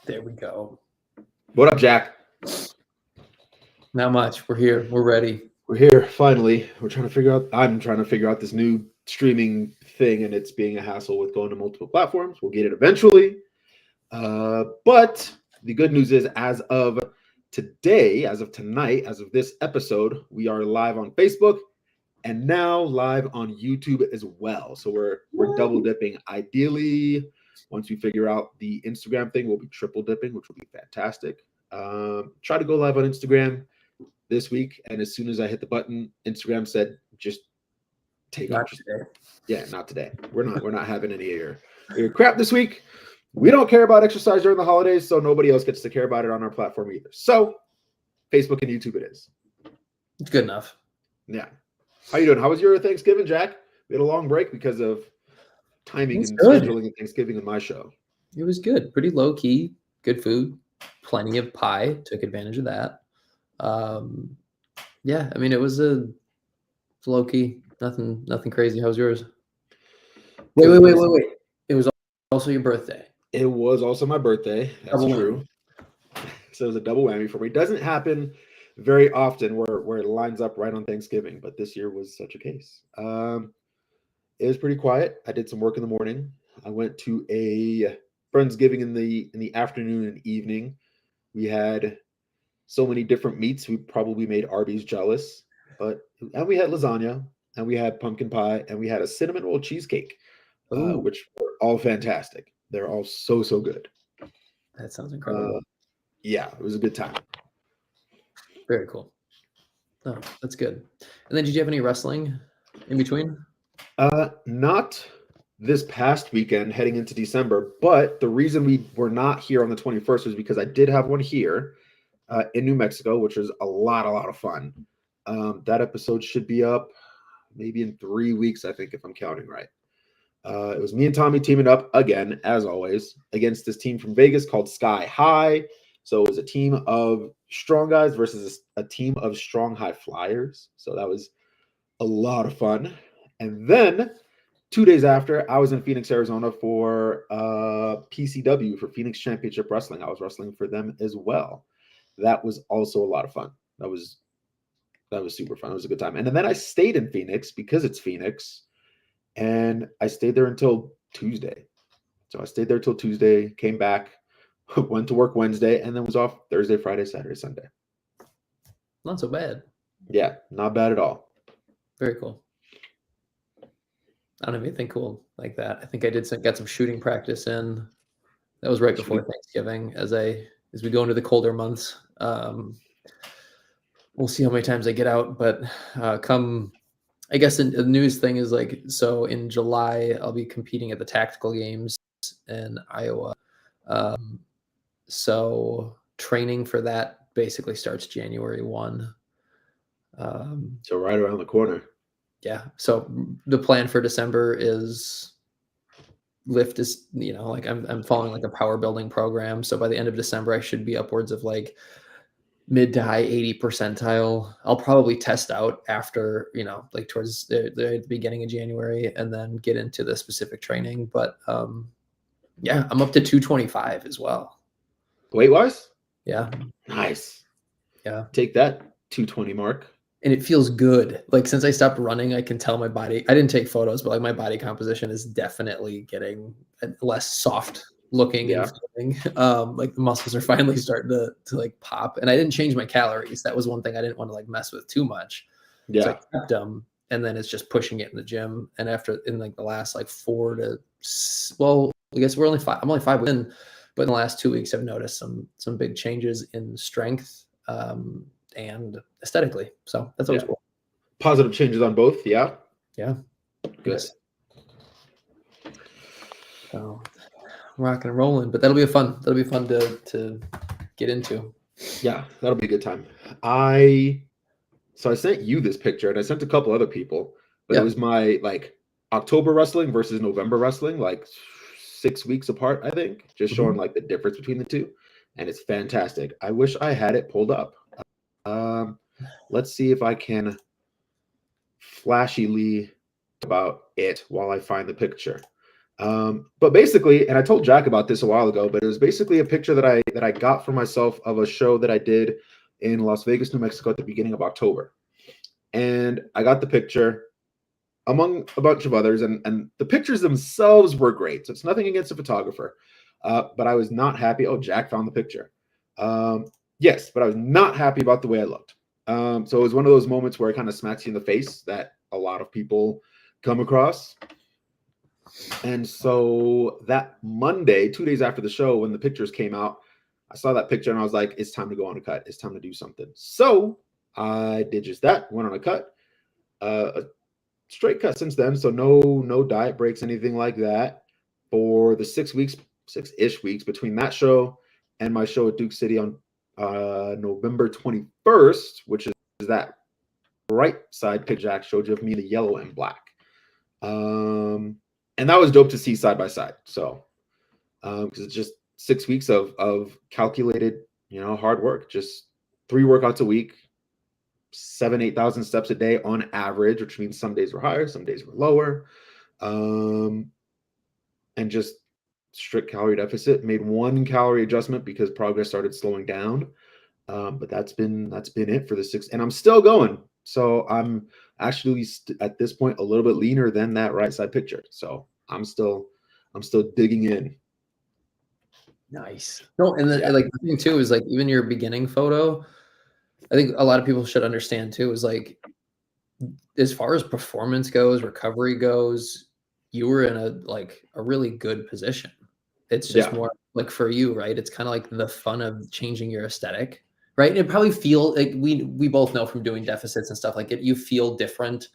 There we go. What up, Jack? Not much. We're here. We're ready. We're here finally. I'm trying to figure out this new streaming thing, and it's being a hassle with going to multiple platforms. We'll get it eventually. But the good news is, as of today, as of tonight, as of this episode, we are live on Facebook and now live on YouTube as well. So we're double dipping. Ideally, once we figure out the Instagram thing, we'll be triple dipping, which will be fantastic. Try to go live on Instagram this week, and as soon as I hit the button, Instagram said just take Not off. today. Yeah, not today. We're not having any of your crap this week. We don't care about exercise during the holidays, so nobody else gets to care about it on our platform either. So Facebook and YouTube it is. It's good enough. Yeah. How you doing? How was your Thanksgiving, Jack? We had a long break because of timing and scheduling of Thanksgiving on my show. It was good. Pretty low key. Good food. Plenty of pie. Took advantage of that. Yeah, I mean, it was a low key. Nothing crazy. How was yours? Wait. It was also your birthday. It was also my birthday. That's true. So it was a double whammy for me. It doesn't happen very often where it lines up right on Thanksgiving, but this year was such a case. It was pretty quiet. I did some work in the morning. I went to a Friendsgiving in the afternoon and evening. We had so many different meats. We probably made Arby's jealous, and we had lasagna, and we had pumpkin pie, and we had a cinnamon roll cheesecake, which were all fantastic. They're all so good. That sounds incredible. Yeah, it was a good time. Very cool. Oh, that's good. And then did you have any wrestling in between? Not this past weekend heading into December, but the reason we were not here on the 21st was because I did have one here in New Mexico, which was a lot of fun. That episode should be up maybe in 3 weeks, I think, if I'm counting right. It was me and Tommy teaming up again, as always, against this team from Vegas called Sky High. So it was a team of strong guys versus a team of strong high flyers. So that was a lot of fun. And then 2 days after, I was in Phoenix, Arizona for PCW, for Phoenix Championship Wrestling. I was wrestling for them as well. That was also a lot of fun. That was super fun. It was a good time. And then I stayed in Phoenix because it's Phoenix. And I stayed there until Tuesday. So I stayed there till Tuesday, came back, went to work Wednesday, and then was off Thursday, Friday, Saturday, Sunday. Not so bad. Yeah, not bad at all. Very cool. I don't have anything cool like that. I think I got some shooting practice in. That was right before Thanksgiving. As we go into the colder months, we'll see how many times I get out. But I guess the newest thing is so in July, I'll be competing at the Tactical Games in Iowa. So training for that basically starts January 1. So right around the corner. Yeah. So the plan for December is lift is, I'm following like a power building program. So by the end of December, I should be upwards of mid to high 80 percentile. I'll probably test out after, towards the beginning of January and then get into the specific training. But yeah, I'm up to 225 as well. Weight-wise? Yeah. Nice. Yeah. Take that 220 mark. And it feels good. Since I stopped running, I can tell my body, I didn't take photos, but my body composition is definitely getting less soft looking and feeling. The muscles are finally starting to pop. And I didn't change my calories. That was one thing I didn't want to mess with too much. Yeah. So I kept them, and then it's just pushing it in the gym. And after in the last 4 to, well, I guess we're only 5. I'm only 5 in, but in the last 2 weeks, I've noticed some big changes in strength and aesthetically. So that's always cool. Positive changes on both. Yeah. Yeah. Good. So rocking and rolling, but that'll be fun to get into. Yeah, that'll be a good time. I sent you this picture, and I sent a couple other people, but it was my October wrestling versus November wrestling, 6 weeks apart, I think, just showing the difference between the two. And it's fantastic. I wish I had it pulled up. Let's see if I can flashily about it while I find the picture. But basically, and I told Jack about this a while ago, but it was basically a picture that I got for myself of a show that I did in Las Vegas, New Mexico at the beginning of October. And I got the picture among a bunch of others, and the pictures themselves were great. So it's nothing against the photographer. But I was not happy. Oh, Jack found the picture. Yes, but I was not happy about the way I looked. So it was one of those moments where it kind of smacks you in the face that a lot of people come across. And so that Monday, 2 days after the show, when the pictures came out, I saw that picture and I was like, it's time to go on a cut. It's time to do something. So I did just that, went on a cut, a straight cut since then. So no diet breaks, anything like that for the 6-ish weeks between that show and my show at Duke City on November 21st, which is that right side picture Jack showed you of me in the yellow and black. And that was dope to see side by side. So, because it's just 6 weeks of calculated, hard work, just 3 workouts a week, 8,000 steps a day on average, which means some days were higher, some days were lower. And just strict calorie deficit. Made 1 calorie adjustment because progress started slowing down. But that's been it for the 6, and I'm still going. So I'm actually at this point a little bit leaner than that right side picture. So I'm still digging in. Nice. No, and Yeah. like the thing too is like even your beginning photo, I think a lot of people should understand too, is like as far as performance goes, recovery goes, you were in a really good position. It's just more like for you, right? It's kind of like the fun of changing your aesthetic, right? And it probably feel like we both know from doing deficits and stuff like it, you feel different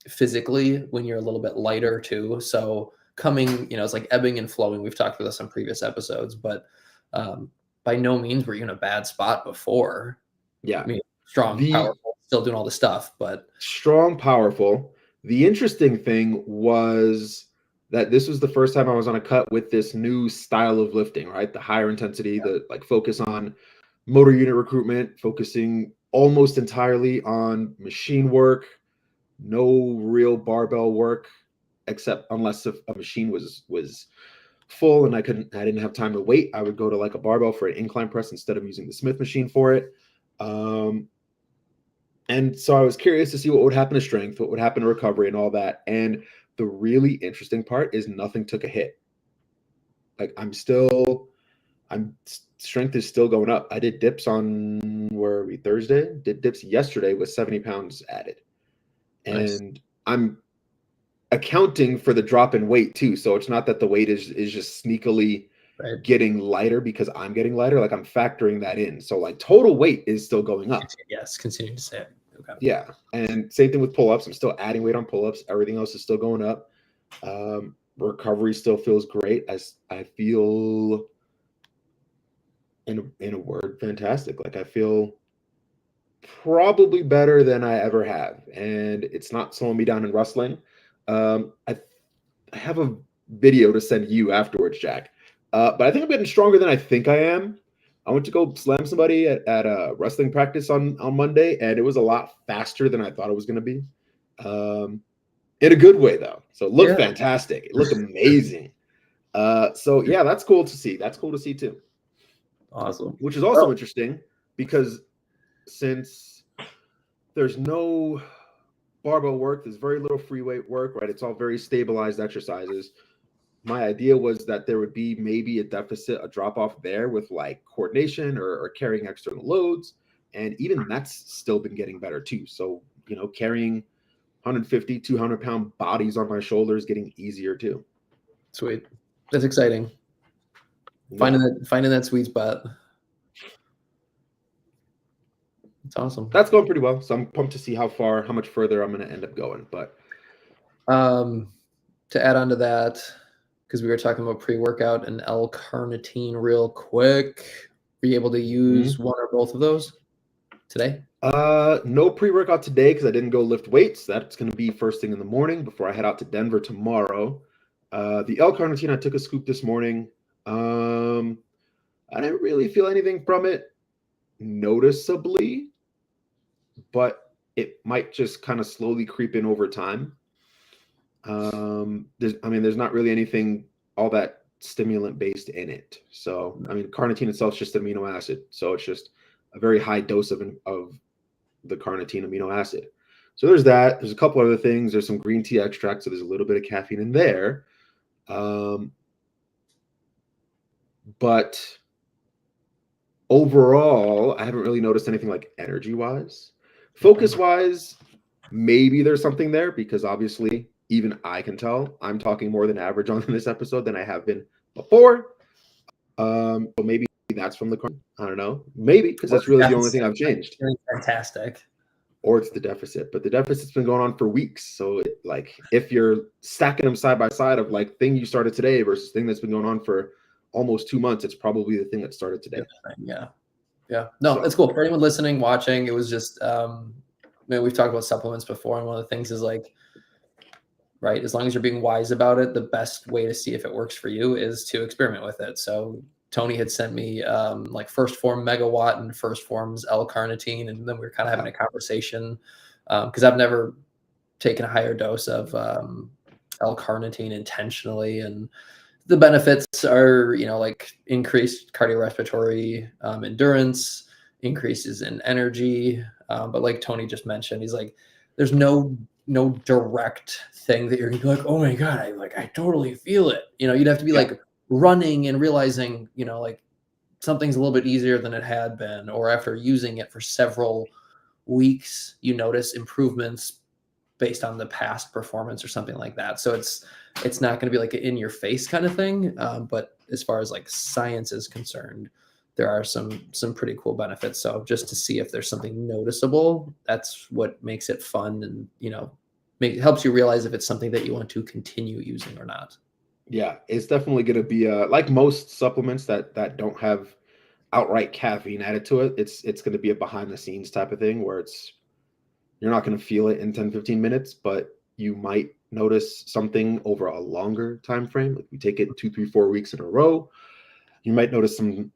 physically when you're a little bit lighter too. So coming, it's like ebbing and flowing. We've talked about this on previous episodes, but by no means were you in a bad spot before. Yeah. I mean, strong, powerful, still doing all the stuff, but strong, powerful. The interesting thing was that this was the first time I was on a cut with this new style of lifting, right? The higher intensity, the like focus on motor unit recruitment, focusing almost entirely on machine work, no real barbell work, except unless if a machine was full and I didn't have time to wait, I would go to like a barbell for an incline press instead of using the Smith machine for it. And so I was curious to see what would happen to strength, what would happen to recovery and all that. And the really interesting part is nothing took a hit. Like strength is still going up. I did dips on, where are we, Thursday? Did dips yesterday with 70 pounds added. nice. And I'm accounting for the drop in weight too. So it's not that the weight is just sneakily getting lighter because I'm getting lighter. Like I'm factoring that in. So like total weight is still going up. Yes, continue to say it. Okay. Yeah. And same thing with pull-ups. I'm still adding weight on pull-ups. Everything else is still going up. Recovery still feels great. I feel, in a word, fantastic. Like I feel probably better than I ever have. And it's not slowing me down in wrestling. I have a video to send you afterwards, Jack. But I think I'm getting stronger than I think I am. I went to go slam somebody at a wrestling practice on Monday, and it was a lot faster than I thought it was going to be. In a good way, though. So it looked fantastic. It looked amazing. So, yeah, that's cool to see. That's cool to see, too. Awesome. Which is also interesting because since there's no barbell work, there's very little free weight work, right? It's all very stabilized exercises. My idea was that there would be maybe a deficit, a drop off there with like coordination or carrying external loads. And even that's still been getting better too. So, carrying 150, 200 pound bodies on my shoulders getting easier too. Sweet. That's exciting. Yeah. Finding that sweet spot. It's awesome. That's going pretty well. So I'm pumped to see how much further I'm going to end up going. But to add on to that, because we were talking about pre-workout and L-carnitine real quick, were you able to use one or both of those today? No pre-workout today because I didn't go lift weights. That's going to be first thing in the morning before I head out to Denver tomorrow. The L-carnitine, I took a scoop this morning. I didn't really feel anything from it noticeably, but it might just kind of slowly creep in over time. There's not really anything all that stimulant based in it. So, I mean, carnitine itself is just an amino acid. So it's just a very high dose of the carnitine amino acid. So there's that. There's a couple other things. There's some green tea extract. So there's a little bit of caffeine in there. But overall, I haven't really noticed anything like energy wise. Focus wise, maybe there's something there because obviously even I can tell I'm talking more than average on this episode than I have been before. So maybe that's from the car. I don't know. Maybe because that's really the only thing I've changed. Fantastic. Or it's the deficit, but the deficit's been going on for weeks. So if you're stacking them side by side of like thing you started today versus thing that's been going on for almost 2 months, it's probably the thing that started today. Yeah. No, it's cool for anyone listening, watching. It was just, we've talked about supplements before, and one of the things is like, right, as long as you're being wise about it, the best way to see if it works for you is to experiment with it. So Tony had sent me like first form megawatt and first forms L-carnitine, and then we were kind of having a conversation because I've never taken a higher dose of L-carnitine intentionally, and the benefits are, like increased cardiorespiratory endurance, increases in energy. But like Tony just mentioned, he's like, there's no direct thing that you're gonna be like, oh my God, I totally feel it. You'd have to be like running and realizing, like something's a little bit easier than it had been, or after using it for several weeks, you notice improvements based on the past performance or something like that. So it's not going to be like an in your face kind of thing. But as far as like science is concerned, there are some pretty cool benefits. So just to see if there's something noticeable, that's what makes it fun, and helps you realize if it's something that you want to continue using or not. Yeah, it's definitely going to be like most supplements that don't have outright caffeine added to it. It's going to be a behind the scenes type of thing where you're not going to feel it in 10-15 minutes, but you might notice something over a longer time frame. Like you take it 2, 3, 4 weeks in a row, you might notice something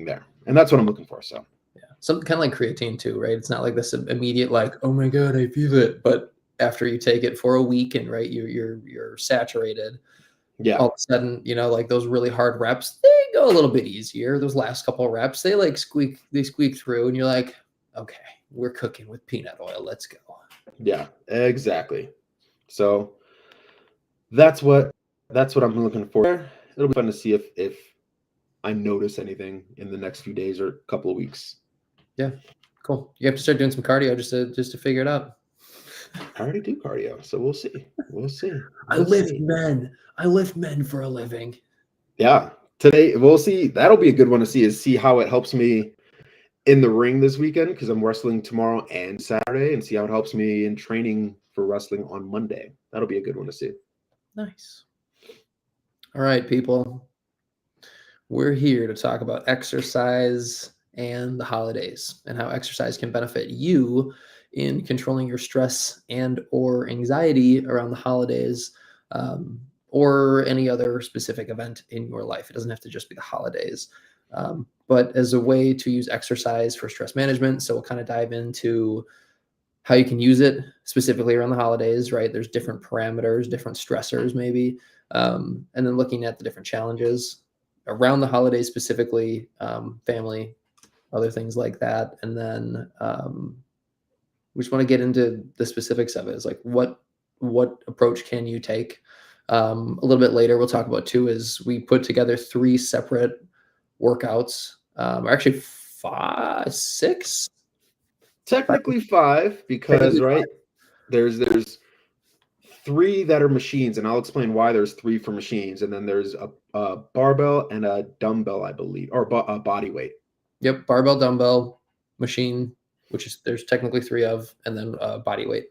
there, and that's what I'm looking for. So yeah, something kind of like creatine too, right? It's not like this immediate like, oh my God, I feel it, but after you take it for a week and right, you're saturated. Yeah, all of a sudden, like those really hard reps, they go a little bit easier. Those last couple of reps, they squeak through, and you're like, okay, we're cooking with peanut oil. Let's go. Yeah, exactly. So that's what I'm looking for. It'll be fun to see if I notice anything in the next few days or couple of weeks. Yeah, cool. You have to start doing some cardio just to figure it out. I already do cardio, so we'll see. I lift men for a living. Yeah, today we'll see. That'll be a good one to see how it helps me in the ring this weekend because I'm wrestling tomorrow and Saturday, and see how it helps me in training for wrestling on Monday. That'll be a good one to see. Nice. All right, people. We're here to talk about exercise and the holidays and how exercise can benefit you in controlling your stress and or anxiety around the holidays, or any other specific event in your life. It doesn't have to just be the holidays, but as a way to use exercise for stress management. So we'll kind of dive into how you can use it specifically around the holidays, right? There's different parameters, different stressors maybe, and then looking at the different challenges around the holidays specifically, family, other things like that. And then we just want to get into the specifics of it. It's like what approach can you take? A little bit later, we'll talk about too, is we put together 3 separate workouts, or actually 5, 6. Technically 5 because right there's 3 that are machines, and I'll explain why there's 3 for machines, and then there's a barbell and a dumbbell, I believe, or a body weight. Yep, barbell, dumbbell, machine, which is there's technically 3 of, and then body weight.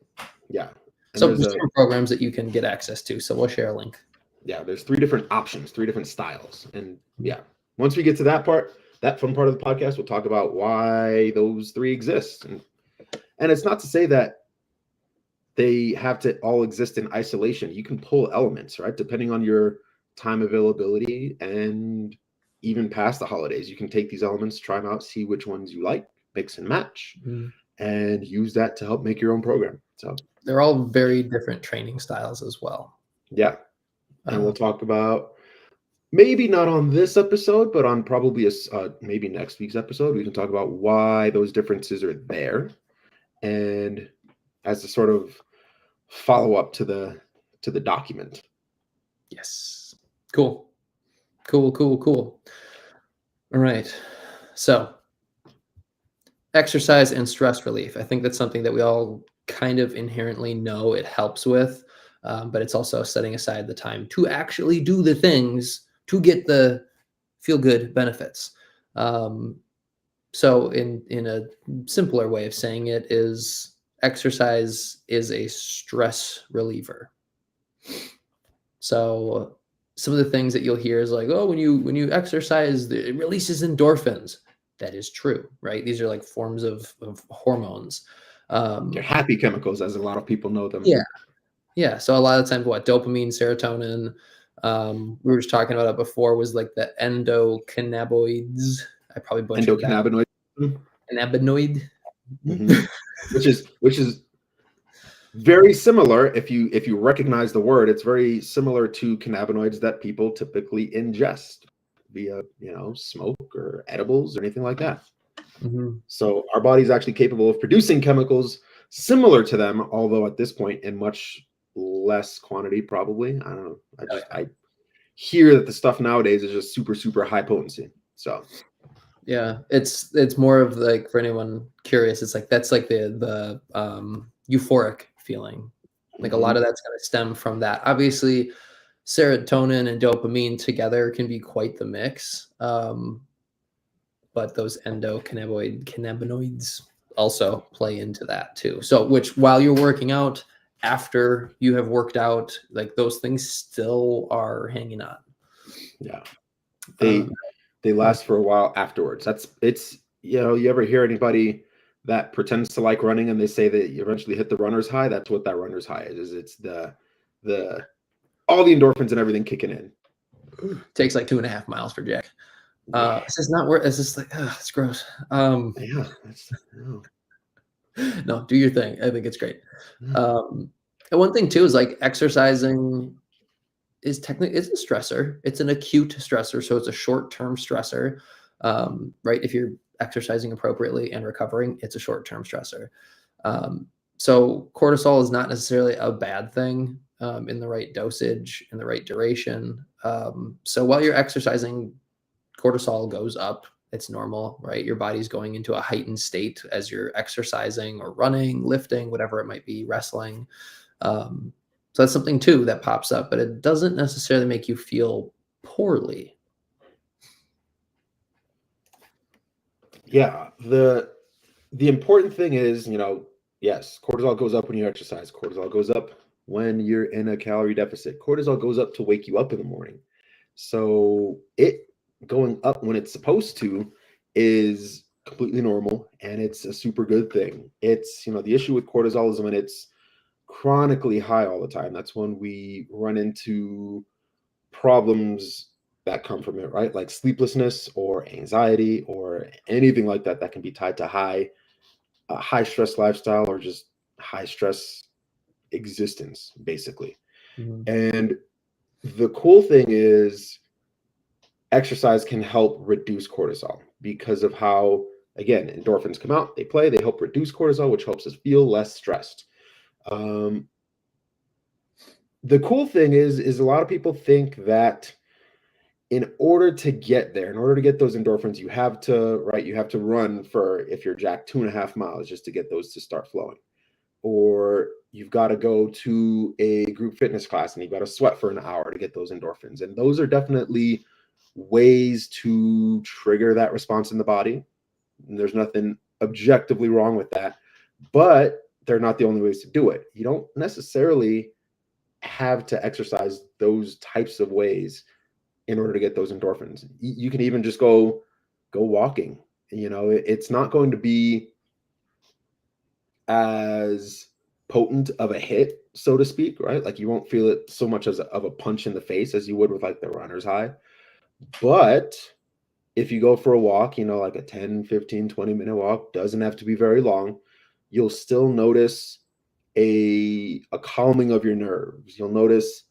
Yeah. And so there's different programs that you can get access to. So we'll share a link. Yeah, there's 3 different options, 3 different styles, and yeah, once we get to that fun part of the podcast, we'll talk about why those 3 exist, and it's not to say that they have to all exist in isolation. You can pull elements, right? Depending on your time availability and even past the holidays, you can take these elements, try them out, see which ones you like, mix and match, and use that to help make your own program. So they're all very different training styles as well. yeah, and we'll talk about, maybe not on this episode, but on probably maybe next week's episode, we can talk about why those differences are there, and as a sort of follow up to the document. Yes. Cool. All right. So, exercise and stress relief. I think that's something that we all kind of inherently know it helps with, but it's also setting aside the time to actually do the things to get the feel good benefits. So, in a simpler way of saying it is exercise is a stress reliever. So some of the things that you'll hear is like, oh, when you exercise, it releases endorphins. That is true, right? These are like forms of hormones. They're happy chemicals, as a lot of people know them. Yeah, yeah. So a lot of times, what dopamine, serotonin, we were just talking about it before, was like the endocannabinoids. I probably butchered that. Endocannabinoids. Cannabinoid. Mm-hmm. which is very similar. If you recognize the word, it's very similar to cannabinoids that people typically ingest via smoke or edibles or anything like that. Mm-hmm. So our body's actually capable of producing chemicals similar to them, although at this point in much less quantity, probably. I don't know. I hear that the stuff nowadays is just super high potency. So yeah, it's more of like, for anyone curious, it's like that's like the euphoric feeling. Like a lot of that's going to stem from that. Obviously, serotonin and dopamine together can be quite the mix. But those cannabinoids also play into that too. So, which while you're working out, after you have worked out, like those things still are hanging on. Yeah, they last for a while afterwards. It's you ever hear anybody that pretends to like running and they say that you eventually hit the runner's high? That's what that runner's high is. It's the all the endorphins and everything kicking in. Takes like 2.5 miles for Jack. It's just not worth. It's just like, it's gross. Yeah, no, do your thing. I think it's great. And one thing too is like exercising is technically, it's a stressor. It's an acute stressor, so it's a short-term stressor, right? If you're exercising appropriately and recovering, it's a short-term stressor. So cortisol is not necessarily a bad thing in the right dosage, in the right duration. So while you're exercising, cortisol goes up. It's normal, right? Your body's going into a heightened state as you're exercising or running, lifting, whatever it might be, wrestling. So that's something too that pops up, but it doesn't necessarily make you feel poorly. Yeah, the important thing is, yes, cortisol goes up when you exercise. Cortisol goes up when you're in a calorie deficit. Cortisol goes up to wake you up in the morning. So it going up when it's supposed to is completely normal, and it's a super good thing. It's, the issue with cortisol is when it's chronically high all the time. That's when we run into problems that come from it, right? Like sleeplessness or anxiety or anything like that can be tied to high stress lifestyle or just high stress existence, basically. Mm-hmm. And the cool thing is exercise can help reduce cortisol because of how, again, endorphins come out, they help reduce cortisol, which helps us feel less stressed. The cool thing is a lot of people think that in order to get there, in order to get those endorphins, you have to run for, if you're Jack, 2.5 miles just to get those to start flowing. Or you've got to go to a group fitness class and you've got to sweat for an hour to get those endorphins. And those are definitely ways to trigger that response in the body. And there's nothing objectively wrong with that, but they're not the only ways to do it. You don't necessarily have to exercise those types of ways in order to get those endorphins. You can even just go walking. It's not going to be as potent of a hit, so to speak, right? Like you won't feel it so much of a punch in the face as you would with like the runner's high. But if you go for a walk, like a 10, 15, 20-minute walk, doesn't have to be very long, you'll still notice a calming of your nerves. You'll notice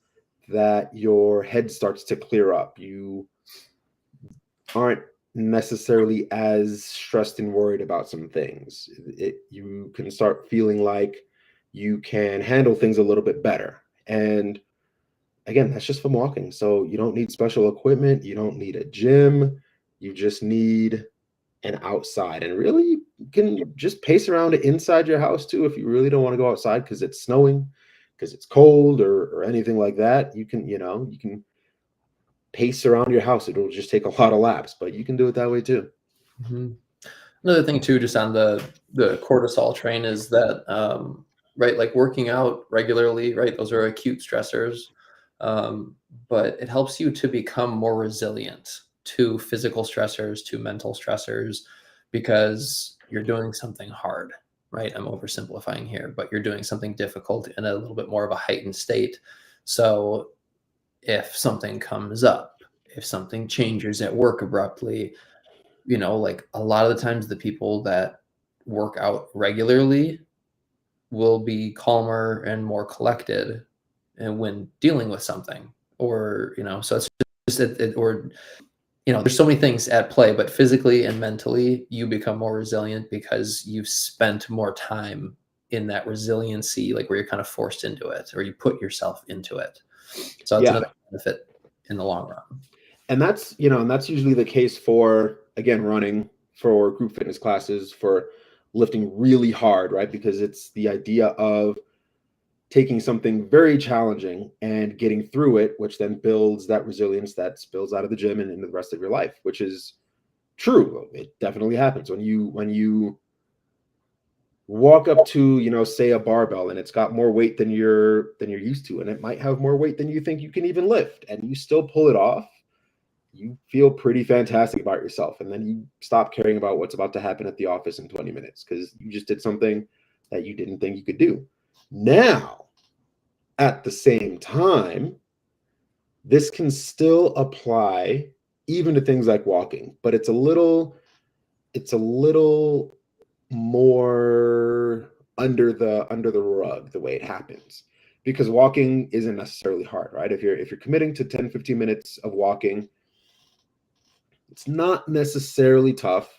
that your head starts to clear up. You aren't necessarily as stressed and worried about some things. You can start feeling like you can handle things a little bit better. And again, that's just from walking. So you don't need special equipment, you don't need a gym, you just need an outside. And really, you can just pace around inside your house too if you really don't want to go outside because it's snowing, because it's cold, or anything like that. You can pace around your house. It'll just take a lot of laps, but you can do it that way too. Mhm. Another thing too, just on the cortisol train is that, right, like working out regularly, right? Those are acute stressors, but it helps you to become more resilient to physical stressors, to mental stressors, because you're doing something hard, right? I'm oversimplifying here, but you're doing something difficult in a little bit more of a heightened state. So if something comes up, if something changes at work abruptly, like a lot of the times the people that work out regularly will be calmer and more collected and when dealing with something, or so it's just or there's so many things at play, but physically and mentally you become more resilient because you've spent more time in that resiliency, like where you're kind of forced into it or you put yourself into it. So that's another Yeah. benefit in the long run. And that's usually the case for, again, running, for group fitness classes, for lifting really hard, right? Because it's the idea of taking something very challenging and getting through it, which then builds that resilience that spills out of the gym and into the rest of your life, which is true. It definitely happens when you walk up to, say, a barbell, and it's got more weight than you're used to, and it might have more weight than you think you can even lift, and you still pull it off. You feel pretty fantastic about yourself, and then you stop caring about what's about to happen at the office in 20 minutes because you just did something that you didn't think you could do. Now, at the same time, this can still apply even to things like walking, but it's a little more under the rug the way it happens, because walking isn't necessarily hard, right? If you're committing to 10-15 minutes of walking, it's not necessarily tough.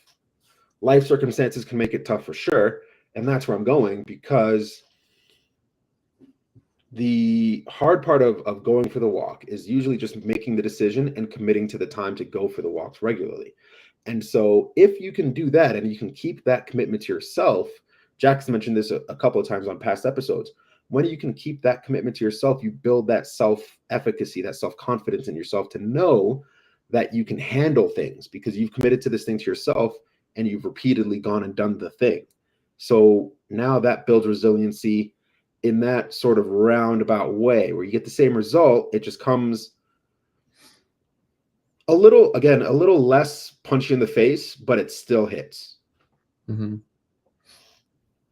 Life circumstances can make it tough for sure, and that's where I'm going, because the hard part of going for the walk is usually just making the decision and committing to the time to go for the walks regularly. And so if you can do that and you can keep that commitment to yourself, Jack's mentioned this a couple of times on past episodes. When you can keep that commitment to yourself, you build that self-efficacy, that self-confidence in yourself to know that you can handle things because you've committed to this thing to yourself and you've repeatedly gone and done the thing. So now that builds resiliency in that sort of roundabout way where you get the same result. It just comes a little less punchy in the face, but it still hits. Mhm.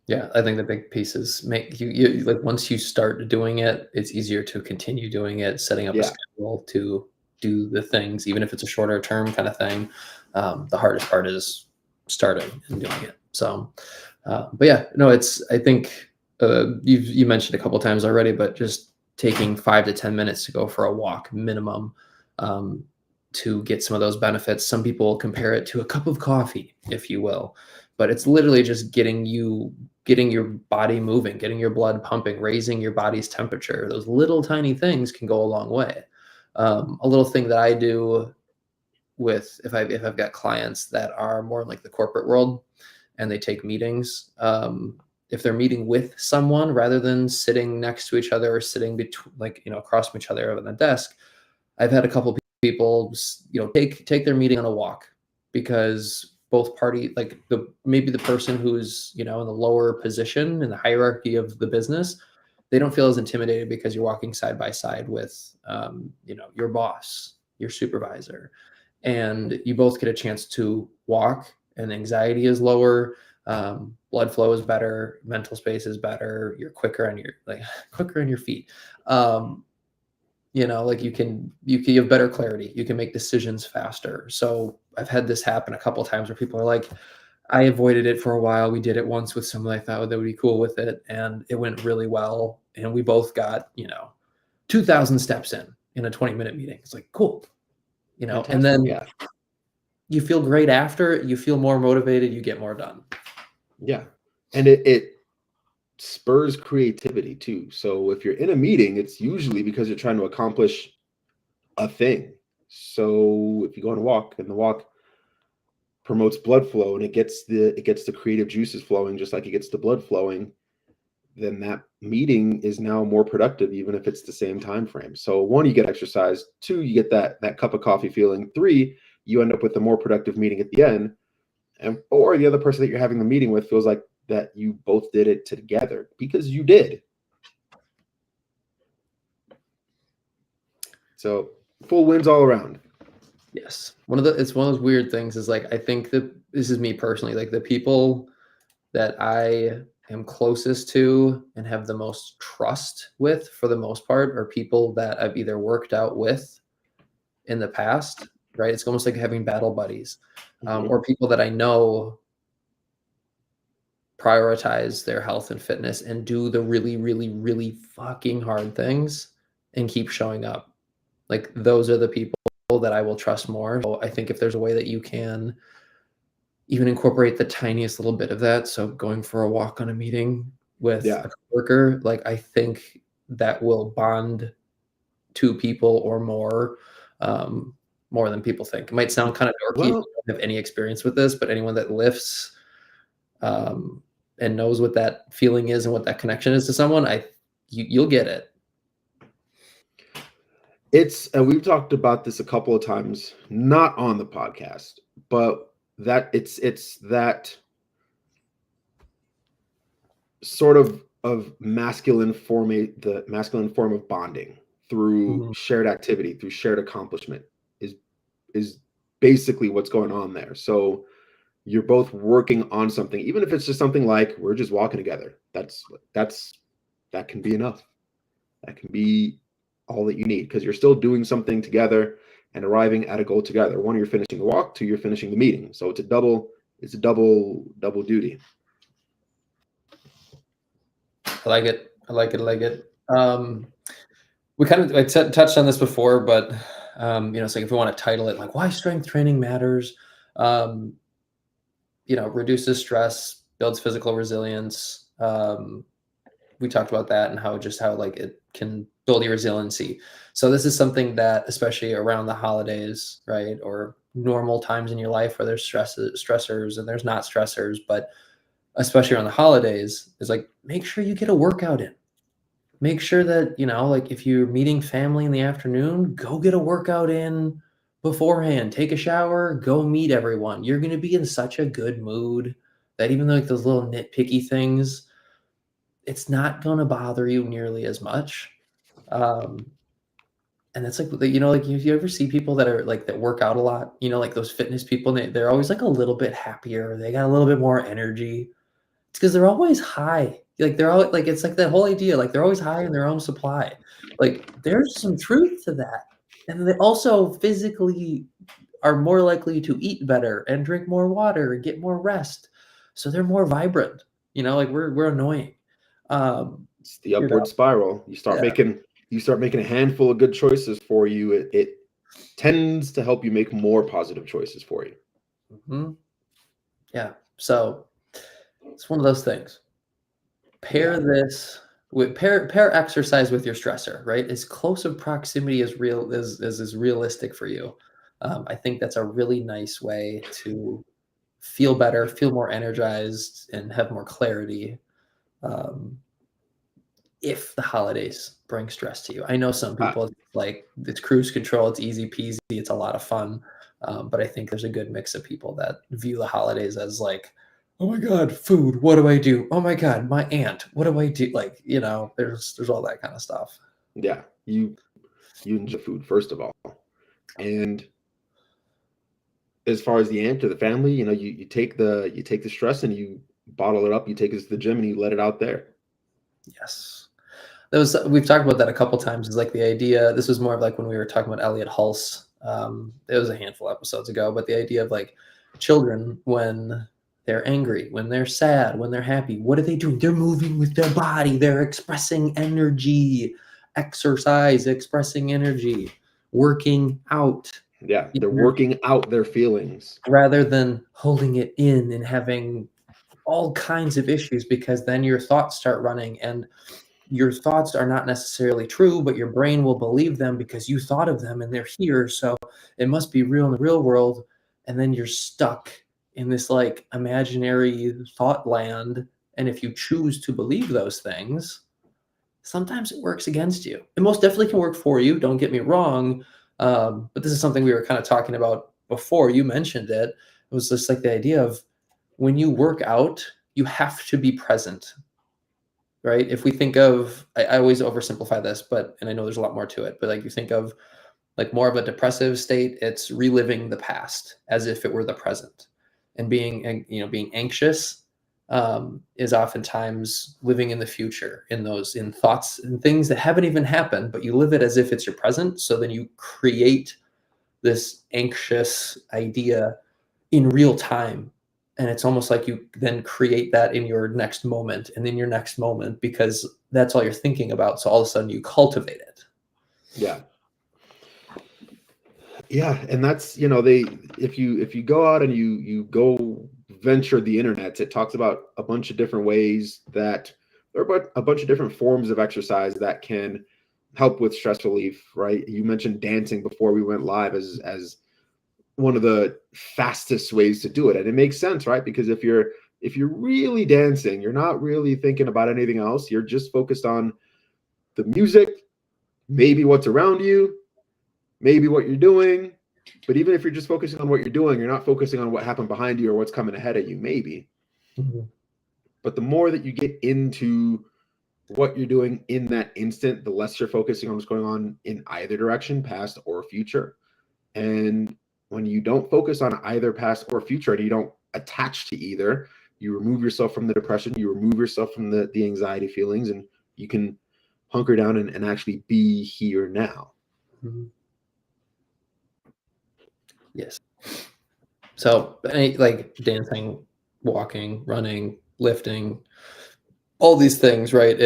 Yeah, I think the big pieces make you like once you start doing it, it's easier to continue doing it, setting up a Yeah. schedule to do the things, even if it's a shorter term kind of thing. The hardest part is starting and doing it. So, but yeah, no, I think you mentioned a couple times already, but just taking 5 to 10 minutes to go for a walk minimum, um, to get some of those benefits. Some people compare it to a cup of coffee, if you will, but it's literally just getting your body moving, getting your blood pumping, raising your body's temperature. Those little tiny things can go a long way. A little thing that I do with if I've got clients that are more in like the corporate world and they take meetings, if they're meeting with someone rather than sitting next to each other or sitting between like across from each other on the desk, I've had a couple people, take their meeting on a walk because both party like maybe the person who's in the lower position in the hierarchy of the business, they don't feel as intimidated because you're walking side by side with your boss, your supervisor, and you both get a chance to walk, and anxiety is lower, blood flow is better, mental space is better, you're quicker on your quicker on your feet. Like you have better clarity, you can make decisions faster. So I've had this happen a couple of times where people are like, I avoided it for a while. We did it once with someone I thought that would be cool with it, and it went really well. And we both got, 2,000 steps in a 20-minute meeting. It's like, cool, and Fantastic. then Yeah. you feel great after, you feel more motivated, you get more done. Yeah. And it spurs creativity too. So if you're in a meeting, it's usually because you're trying to accomplish a thing. So if you go on a walk and the walk promotes blood flow and it gets the creative juices flowing just like it gets the blood flowing, then that meeting is now more productive even if it's the same time frame. So one, you get exercise, two, you get that cup of coffee feeling, three, you end up with a more productive meeting at the end, and four, the other person that you're having the meeting with feels like that you both did it together because you did. So full wins all around. Yes. It's one of those weird things is like, I think that this is me personally, like the people that I am closest to and have the most trust with for the most part are people that I've either worked out with in the past, right? It's almost like having battle buddies, or people that I know prioritize their health and fitness and do the really, really, really fucking hard things and keep showing up. Like those are the people that I will trust more. So I think if there's a way that you can even incorporate the tiniest little bit of that, so going for a walk on a meeting with Yeah. a coworker, like I think that will bond two people or more than people think. It might sound kind of dorky if Well, you don't have any experience with this, but anyone that lifts and knows what that feeling is and what that connection is to someone, you'll get it. and we've talked about this a couple of times, not on the podcast, but that it's that sort of the masculine form of bonding through Mhm. shared activity, through shared accomplishment is basically what's going on there. So you're both working on something, even if it's just something like we're just walking together. That's that can be enough. That can be all that you need because you're still doing something together and arriving at a goal together. One, you're finishing the walk, two, you're finishing the meeting. So it's a double duty. I like it. I like it. I like it. We kind of touched on this before, but it's like if we want to title it like why strength training matters, um, reduces stress, builds physical resilience. We talked about that and how like it can build your resiliency. So this is something that, especially around the holidays, right, or normal times in your life where there's stressors and there's not stressors, but especially around the holidays, is like make sure you get a workout in. Make sure that, like if you're meeting family in the afternoon, go get a workout in beforehand. Take a shower, go meet everyone. You're going to be in such a good mood that even though like those little nitpicky things, it's not going to bother you nearly as much. Um, and it's like, like you ever see people that are like that work out a lot, like those fitness people, they're always like a little bit happier. They got a little bit more energy. It's because they're always high. Like they're always like it's like that whole idea, like they're always high in their own supply. Like there's some truth to that. And they also physically are more likely to eat better and drink more water and get more rest. So they're more vibrant. Like we're annoying. Um, It's the you know, upward spiral. yeah. You start making a handful of good choices for you. It tends to help you make more positive choices for you. Mhm. Yeah. So it's one of those things. Pair Yeah. this with pair exercise with your stressor, right? As close of proximity as real as is realistic for you. I think that's a really nice way to feel better, feel more energized, and have more clarity. Um, if the holidays bring stress to you, I know some I, people like it's cruise control, it's easy peasy, it's a lot of fun. But I think there's a good mix of people that view the holidays as like, oh my god, food, what do I do? Oh my god, my aunt, what do I do? Like, there's all that kind of stuff. yeah. You enjoy food first of all, and as far as the aunt or the family, you take the stress and you bottle it up. You take it to the gym and you let it out there. Yes. We've talked about that a couple times. Is like the idea. This was more of like when we were talking about Elliot Hulse. It was a handful of episodes ago, but the idea of like children when they're angry, when they're sad, when they're happy. What are they doing? They're moving with their body. They're expressing energy. Exercise, expressing energy, working out. Yeah, they're working out their feelings rather than holding it in and having all kinds of issues, because then your thoughts start running, and your thoughts are not necessarily true, but your brain will believe them because you thought of them and they're here. So it must be real in the real world. And then you're stuck in this like imaginary thought land. And if you choose to believe those things, sometimes it works against you. It most definitely can work for you. Don't get me wrong. But this is something we were kind of talking about before you mentioned it. It was just like the idea of when you work out, you have to be present, right? If we think of, I always oversimplify this, and I know there's a lot more to it, but like you think of like more of a depressive state, it's reliving the past as if it were the present, and being anxious is oftentimes living in the future, in thoughts and things that haven't even happened, but you live it as if it's your present. So then you create this anxious idea in real time. And it's almost like you then create that in your next moment and in your next moment, because that's all you're thinking about. So all of a sudden you cultivate it. Yeah. Yeah, and that's, if you go out and you go venture the internet, it talks about a bunch of different ways that there are a bunch of different forms of exercise that can help with stress relief, right? You mentioned dancing before we went live as one of the fastest ways to do it, and it makes sense, right? Because if you're really dancing, you're not really thinking about anything else. You're just focused on the music, maybe what's around you, maybe what you're doing. But even if you're just focusing on what you're doing, you're not focusing on what happened behind you or what's coming ahead of you, maybe. Mm-hmm. But the more that you get into what you're doing in that instant, the less you're focusing on what's going on in either direction, past or future. And when you don't focus on either past or future, and you don't attach to either, you remove yourself from the depression, you remove yourself from the anxiety feelings, and you can hunker down and actually be here now. Mm-hmm. Yes. So like dancing, walking, running, lifting, all these things, right?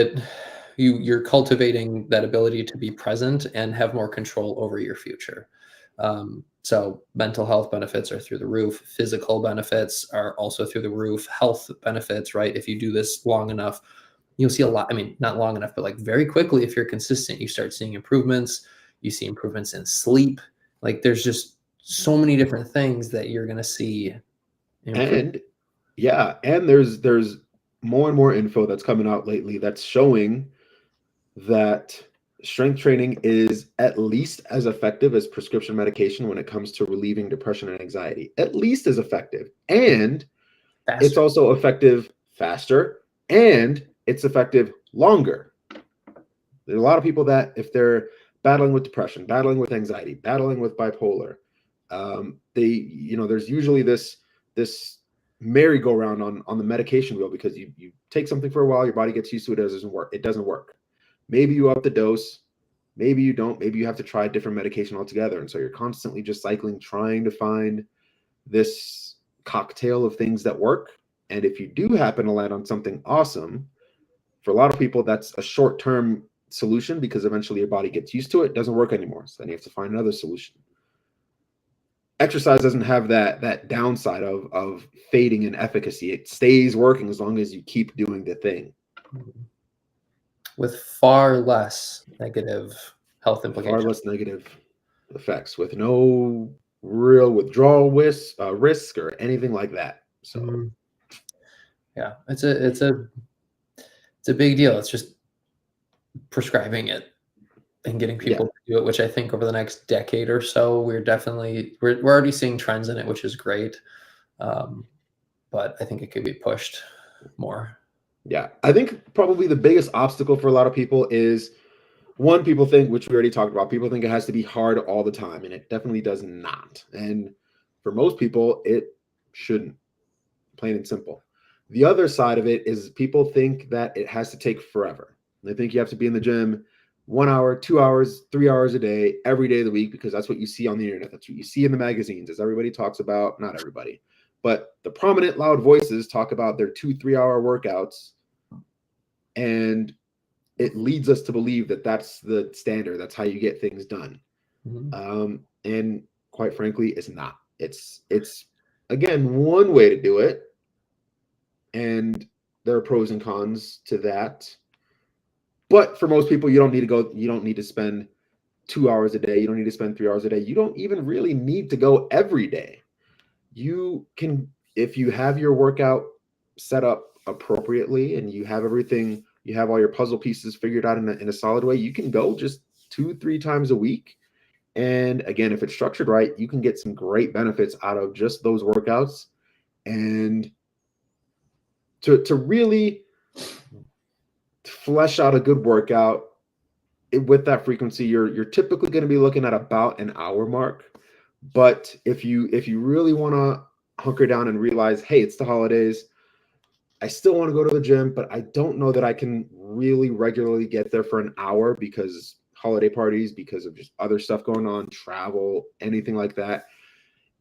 You're cultivating that ability to be present and have more control over your future. So mental health benefits are through the roof. Physical benefits are also through the roof. Health benefits, right? If you do this long enough, you'll see a lot. I mean, not long enough, but like very quickly, if you're consistent, you start seeing improvements. You see improvements in sleep. Like there's just so many different things that you're going to see improve. And yeah, and there's more and more info that's coming out lately that's showing that strength training is at least as effective as prescription medication when it comes to relieving depression and anxiety. At least as effective. And Faster. it's also effective faster, and it's effective longer. There's a lot of people that if they're battling with depression, battling with anxiety, battling with bipolar, there's usually this merry-go-round on the medication wheel, because you take something for a while, your body gets used to it, it doesn't work. Maybe you up the dose, maybe you don't, maybe you have to try a different medication altogether. And so you're constantly just cycling, trying to find this cocktail of things that work. And if you do happen to land on something awesome, for a lot of people, that's a short-term solution, because eventually your body gets used to it, doesn't work anymore. So then you have to find another solution. Exercise doesn't have that downside of fading in efficacy. It stays working as long as you keep doing the thing. With far less negative health implications. Far less negative effects, with no real withdrawal risk or anything like that. So yeah, it's a big deal. It's just prescribing it and getting people to do it, which I think over the next decade or so, we're already seeing trends in it, which is great. But I think it could be pushed more. Yeah, I think probably the biggest obstacle for a lot of people is, one, people think, which we already talked about, people think it has to be hard all the time, and it definitely does not. And for most people, it shouldn't, plain and simple. The other side of it is people think that it has to take forever. They think you have to be in the gym 1 hour, 2 hours, 3 hours a day, every day of the week, because that's what you see on the internet. That's what you see in the magazines, as everybody talks about. Not everybody, But the prominent loud voices talk about their 2-3 hour workouts, and it leads us to believe that that's the standard. That's how you get things done. And quite frankly, it's not. It's again one way to do it, and there are pros and cons to that. But for most people, you don't need to spend 2 hours a day. You don't need to spend 3 hours a day. You don't even really need to go every day. You can, if you have your workout set up appropriately and you have everything, you have all your puzzle pieces figured out in a solid way, you can go just 2-3 times a week. And again, if it's structured right, you can get some great benefits out of just those workouts. And to really flesh out a good workout with that frequency, you're typically going to be looking at about an hour mark. But if you really want to hunker down and realize, hey, it's the holidays, I still want to go to the gym, but I don't know that I can really regularly get there for an hour because holiday parties, because of just other stuff going on, travel, anything like that.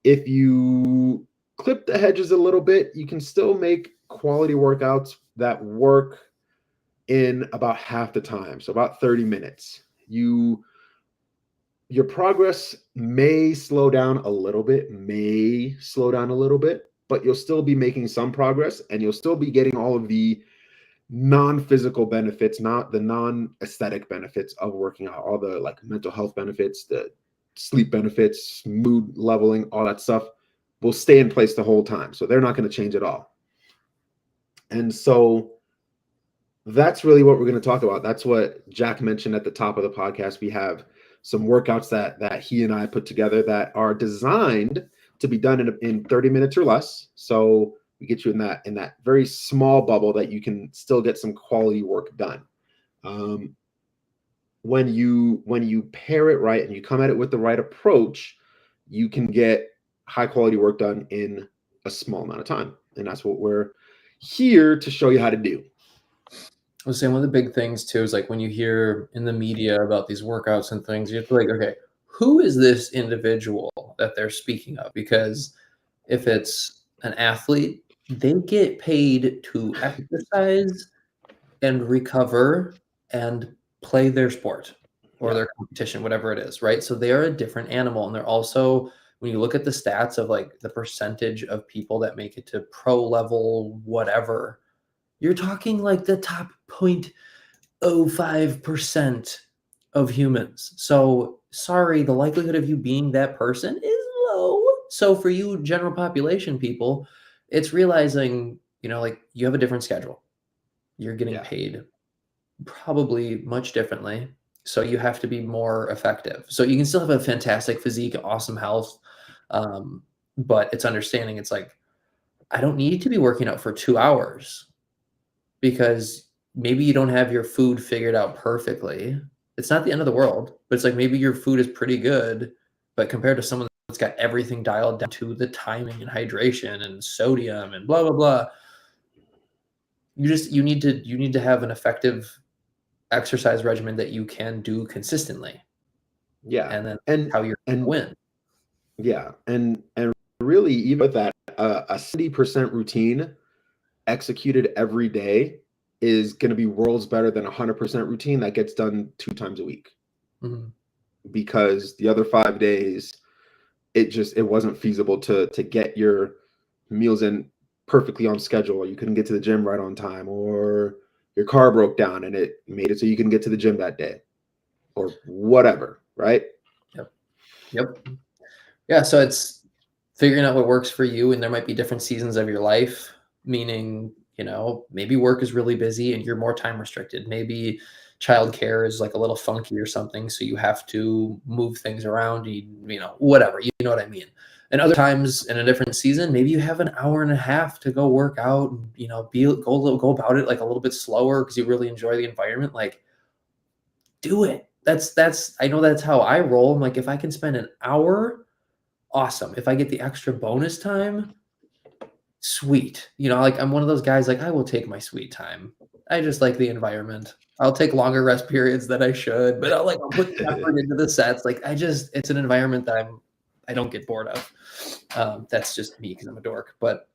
If you clip the hedges a little bit, you can still make quality workouts that work in about half the time, so about 30 minutes. Your progress may slow down a little bit, but you'll still be making some progress, and you'll still be getting all of the non-physical benefits, not the non-aesthetic benefits of working out, all the like mental health benefits, the sleep benefits, mood leveling, all that stuff will stay in place the whole time. So they're not going to change at all. And so that's really what we're going to talk about. That's what Jack mentioned at the top of the podcast. We have some workouts that he and I put together that are designed to be done in 30 minutes or less. So we get you in that very small bubble that you can still get some quality work done. When you pair it right and you come at it with the right approach, you can get high quality work done in a small amount of time. And that's what we're here to show you how to do. I was saying one of the big things too is like when you hear in the media about these workouts and things, you have to like, okay, who is this individual that they're speaking of? Because if it's an athlete, they get paid to exercise and recover and play their sport or their competition, whatever it is, right? So they are a different animal. And they're also, when you look at the stats of like the percentage of people that make it to pro level, whatever, you're talking like the top 0.05% of humans. So sorry, the likelihood of you being that person is low. So for you general population people, it's realizing, like you have a different schedule. You're getting paid probably much differently. So you have to be more effective. So you can still have a fantastic physique, awesome health. But it's understanding it's like, I don't need to be working out for 2 hours because maybe you don't have your food figured out perfectly. It's not the end of the world, but it's like maybe your food is pretty good, but compared to someone that's got everything dialed down to the timing and hydration and sodium and blah, blah, blah, you need to have an effective exercise regimen that you can do consistently. Yeah. And then how you're going to win. Yeah. And really, even with that, a 70% routine executed every day is going to be worlds better than 100% routine that gets done 2 times a week. Because the other 5 days, it wasn't feasible to get your meals in perfectly on schedule, or you couldn't get to the gym right on time, or your car broke down and it made it so you couldn't get to the gym that day, or whatever, right? Yep. Yeah, so it's figuring out what works for you, and there might be different seasons of your life, meaning, maybe work is really busy and you're more time restricted. Maybe childcare is like a little funky or something, so you have to move things around, whatever, you know what I mean. And other times in a different season, maybe you have an hour and a half to go work out and, go about it like a little bit slower because you really enjoy the environment. Like, do it. I know that's how I roll. I'm like, if I can spend an hour, awesome. If I get the extra bonus time, sweet. Like I'm one of those guys, like I will take my sweet time. I just like the environment. I'll take longer rest periods than I should, but I'll put the effort into the sets. Like it's an environment that don't get bored of. That's just me because I'm a dork. But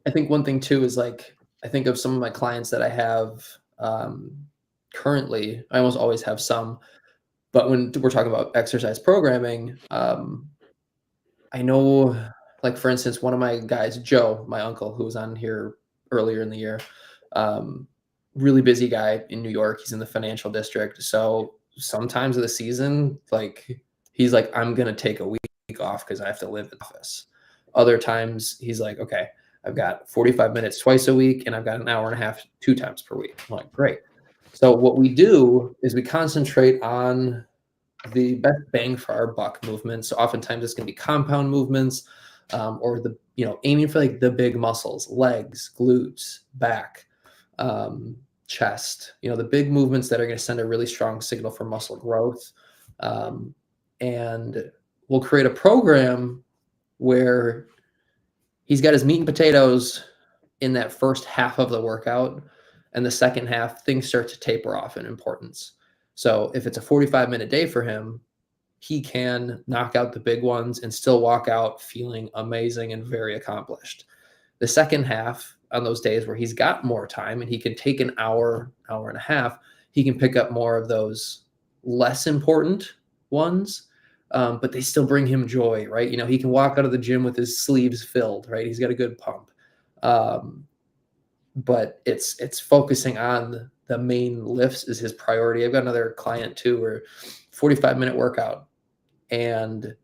I think one thing too is like I think of some of my clients that I have currently. I almost always have some, but when we're talking about exercise programming, I know, like for instance, one of my guys, Joe, my uncle, who was on here earlier in the year, um, really busy guy in New York. He's in the financial district, so sometimes of the season, like he's like, I'm gonna take a week off because I have to live in the office. Other times, he's like, okay, I've got 45 minutes twice a week, and I've got an hour and a half 2 times per week. I'm like, great. So what we do is we concentrate on the best bang for our buck movements. So oftentimes it's going to be compound movements, or the aiming for like the big muscles, legs, glutes, back, chest. The big movements that are going to send a really strong signal for muscle growth. And we'll create a program where he's got his meat and potatoes in that first half of the workout, and the second half things start to taper off in importance. So if it's a 45-minute day for him, he can knock out the big ones and still walk out feeling amazing and very accomplished. The second half, on those days where he's got more time and he can take an hour, hour and a half, he can pick up more of those less important ones, but they still bring him joy, right? He can walk out of the gym with his sleeves filled, right? He's got a good pump. But it's focusing on the main lifts is his priority. I've got another client too, where 45-minute workout, and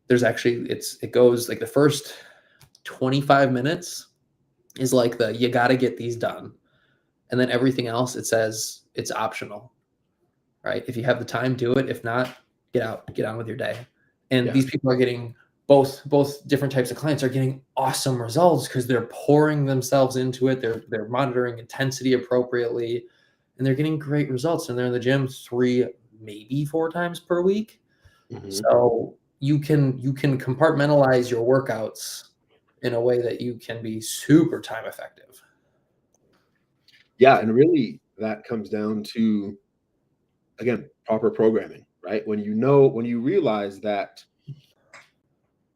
there's actually it goes like the first 25 minutes is like you got to get these done, and then everything else it says it's optional, right? If you have the time, do it. If not, get on with your day. And these people are getting both different types of clients are getting awesome results because they're pouring themselves into it. They're monitoring intensity appropriately, and they're getting great results. And they're in the gym 3, maybe 4 times per week. Mm-hmm. So you can compartmentalize your workouts in a way that you can be super time effective. Yeah, and really that comes down to, again, proper programming, right? When you realize that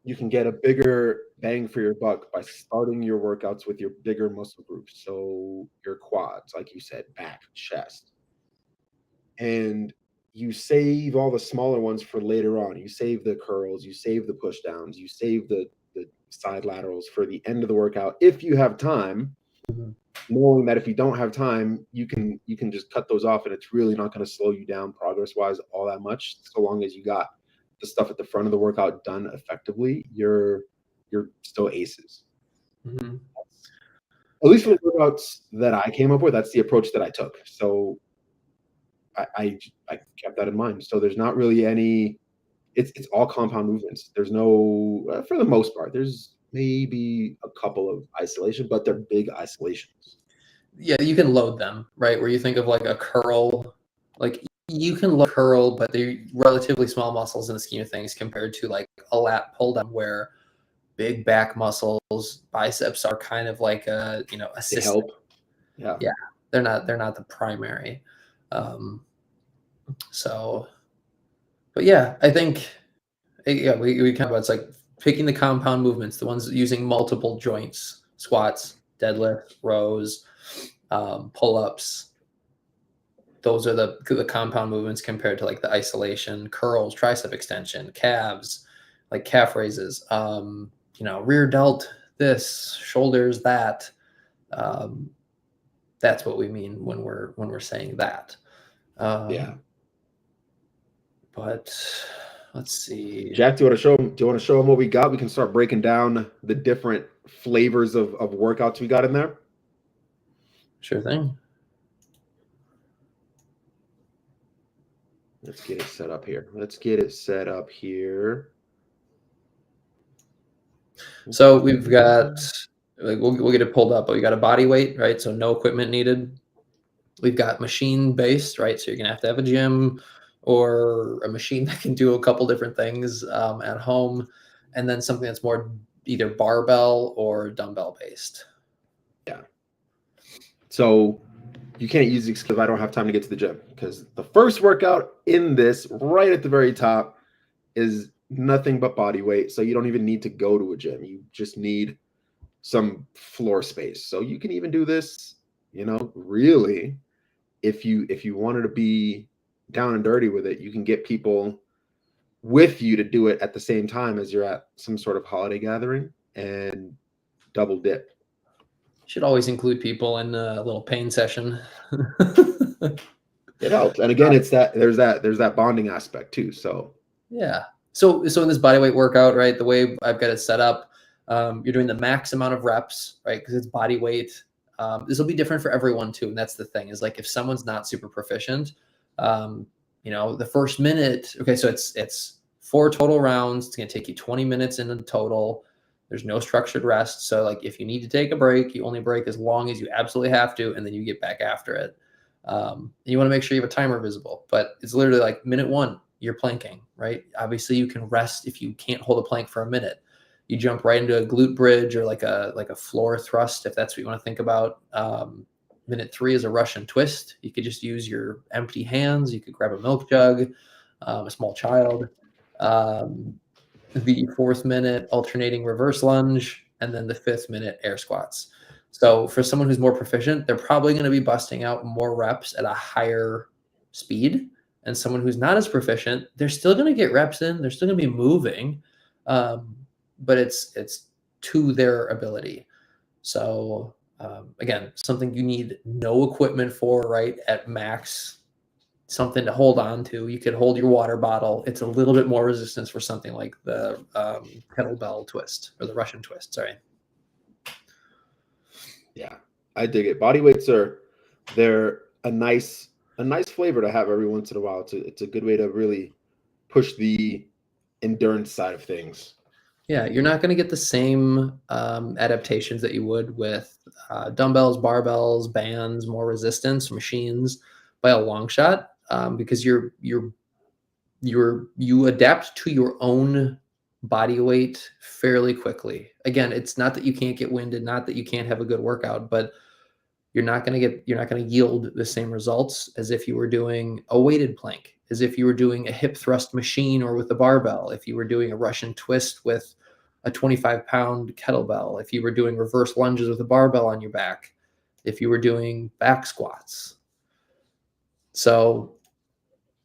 you can get a bigger bang for your buck by starting your workouts with your bigger muscle groups. So your quads, like you said, back, chest. And you save all the smaller ones for later on. You save the curls, you save the push downs, you save the side laterals for the end of the workout if you have time. Mm-hmm. Knowing that if you don't have time, you can just cut those off, and it's really not going to slow you down progress-wise all that much, so long as you got the stuff at the front of the workout done effectively. You're still aces. Mm-hmm. At least for the workouts that I came up with, that's the approach that I took. So I kept that in mind. So there's not really any. It's all compound movements. There's no, for the most part, there's maybe a couple of isolation, but they're big isolations. Yeah, you can load them, right? Where you think of like a curl, like you can load curl, but they're relatively small muscles in the scheme of things compared to like a lat pull down, where big back muscles, biceps are kind of like a assistant. They help. Yeah, they're not the primary. So, but yeah, I think we kind of, it's like picking the compound movements, the ones using multiple joints, squats, deadlift, rows, pull-ups. Those are the compound movements compared to like the isolation, curls, tricep extension, calves, like calf raises, rear delt, this, shoulders, that. That's what we mean when we're saying that. Yeah. But let's see. Jack, do you want to show them what we got? We can start breaking down the different flavors of workouts we got in there. Sure thing. Let's get it set up here. So we've got, like, we'll get it pulled up, but we got a body weight, right? So no equipment needed. We've got machine based, right? So you're gonna have to have a gym or a machine that can do a couple different things at home, and then something that's more either barbell or dumbbell based. Yeah. So you can't use it because I don't have time to get to the gym, because the first workout in this, right at the very top, is nothing but body weight. So you don't even need to go to a gym. You just need some floor space. So you can even do this, really, if you wanted to be down and dirty with it, you can get people with you to do it at the same time as you're at some sort of holiday gathering and double dip. Should always include people in a little pain session. It helps. And again, it's there's that bonding aspect too. So yeah. So in this bodyweight workout, right, the way I've got it set up, you're doing the max amount of reps, right? Because it's body weight. This will be different for everyone too. And that's the thing, is like, if someone's not super proficient, the first minute, okay, so it's 4 total rounds. It's going to take you 20 minutes in total. There's no structured rest. So like, if you need to take a break, you only break as long as you absolutely have to, and then you get back after it. You want to make sure you have a timer visible, but it's literally like minute 1, you're planking, right? Obviously you can rest if you can't hold a plank for a minute. You jump right into a glute bridge or like a floor thrust, if that's what you want to think about. Minute 3 is a Russian twist. You could just use your empty hands. You could grab a milk jug, a small child. The 4th minute, alternating reverse lunge, and then the 5th minute, air squats. So for someone who's more proficient, they're probably going to be busting out more reps at a higher speed. And someone who's not as proficient, they're still going to get reps in. They're still going to be moving, but it's to their ability. So again, something you need no equipment for, right? At max, something to hold on to. You could hold your water bottle. It's a little bit more resistance for something like the kettlebell twist, or the Russian twist. Sorry. Yeah, I dig it. Body weights they're a nice flavor to have every once in a while. It's a good way to really push the endurance side of things. Yeah, you're not going to get the same adaptations that you would with dumbbells, barbells, bands, more resistance, machines by a long shot, because you adapt to your own body weight fairly quickly. Again, it's not that you can't get winded, not that you can't have a good workout, but you're not going to yield the same results as if you were doing a weighted plank, as if you were doing a hip thrust machine or with a barbell, if you were doing a Russian twist with a 25-pound kettlebell, if you were doing reverse lunges with a barbell on your back, if you were doing back squats. So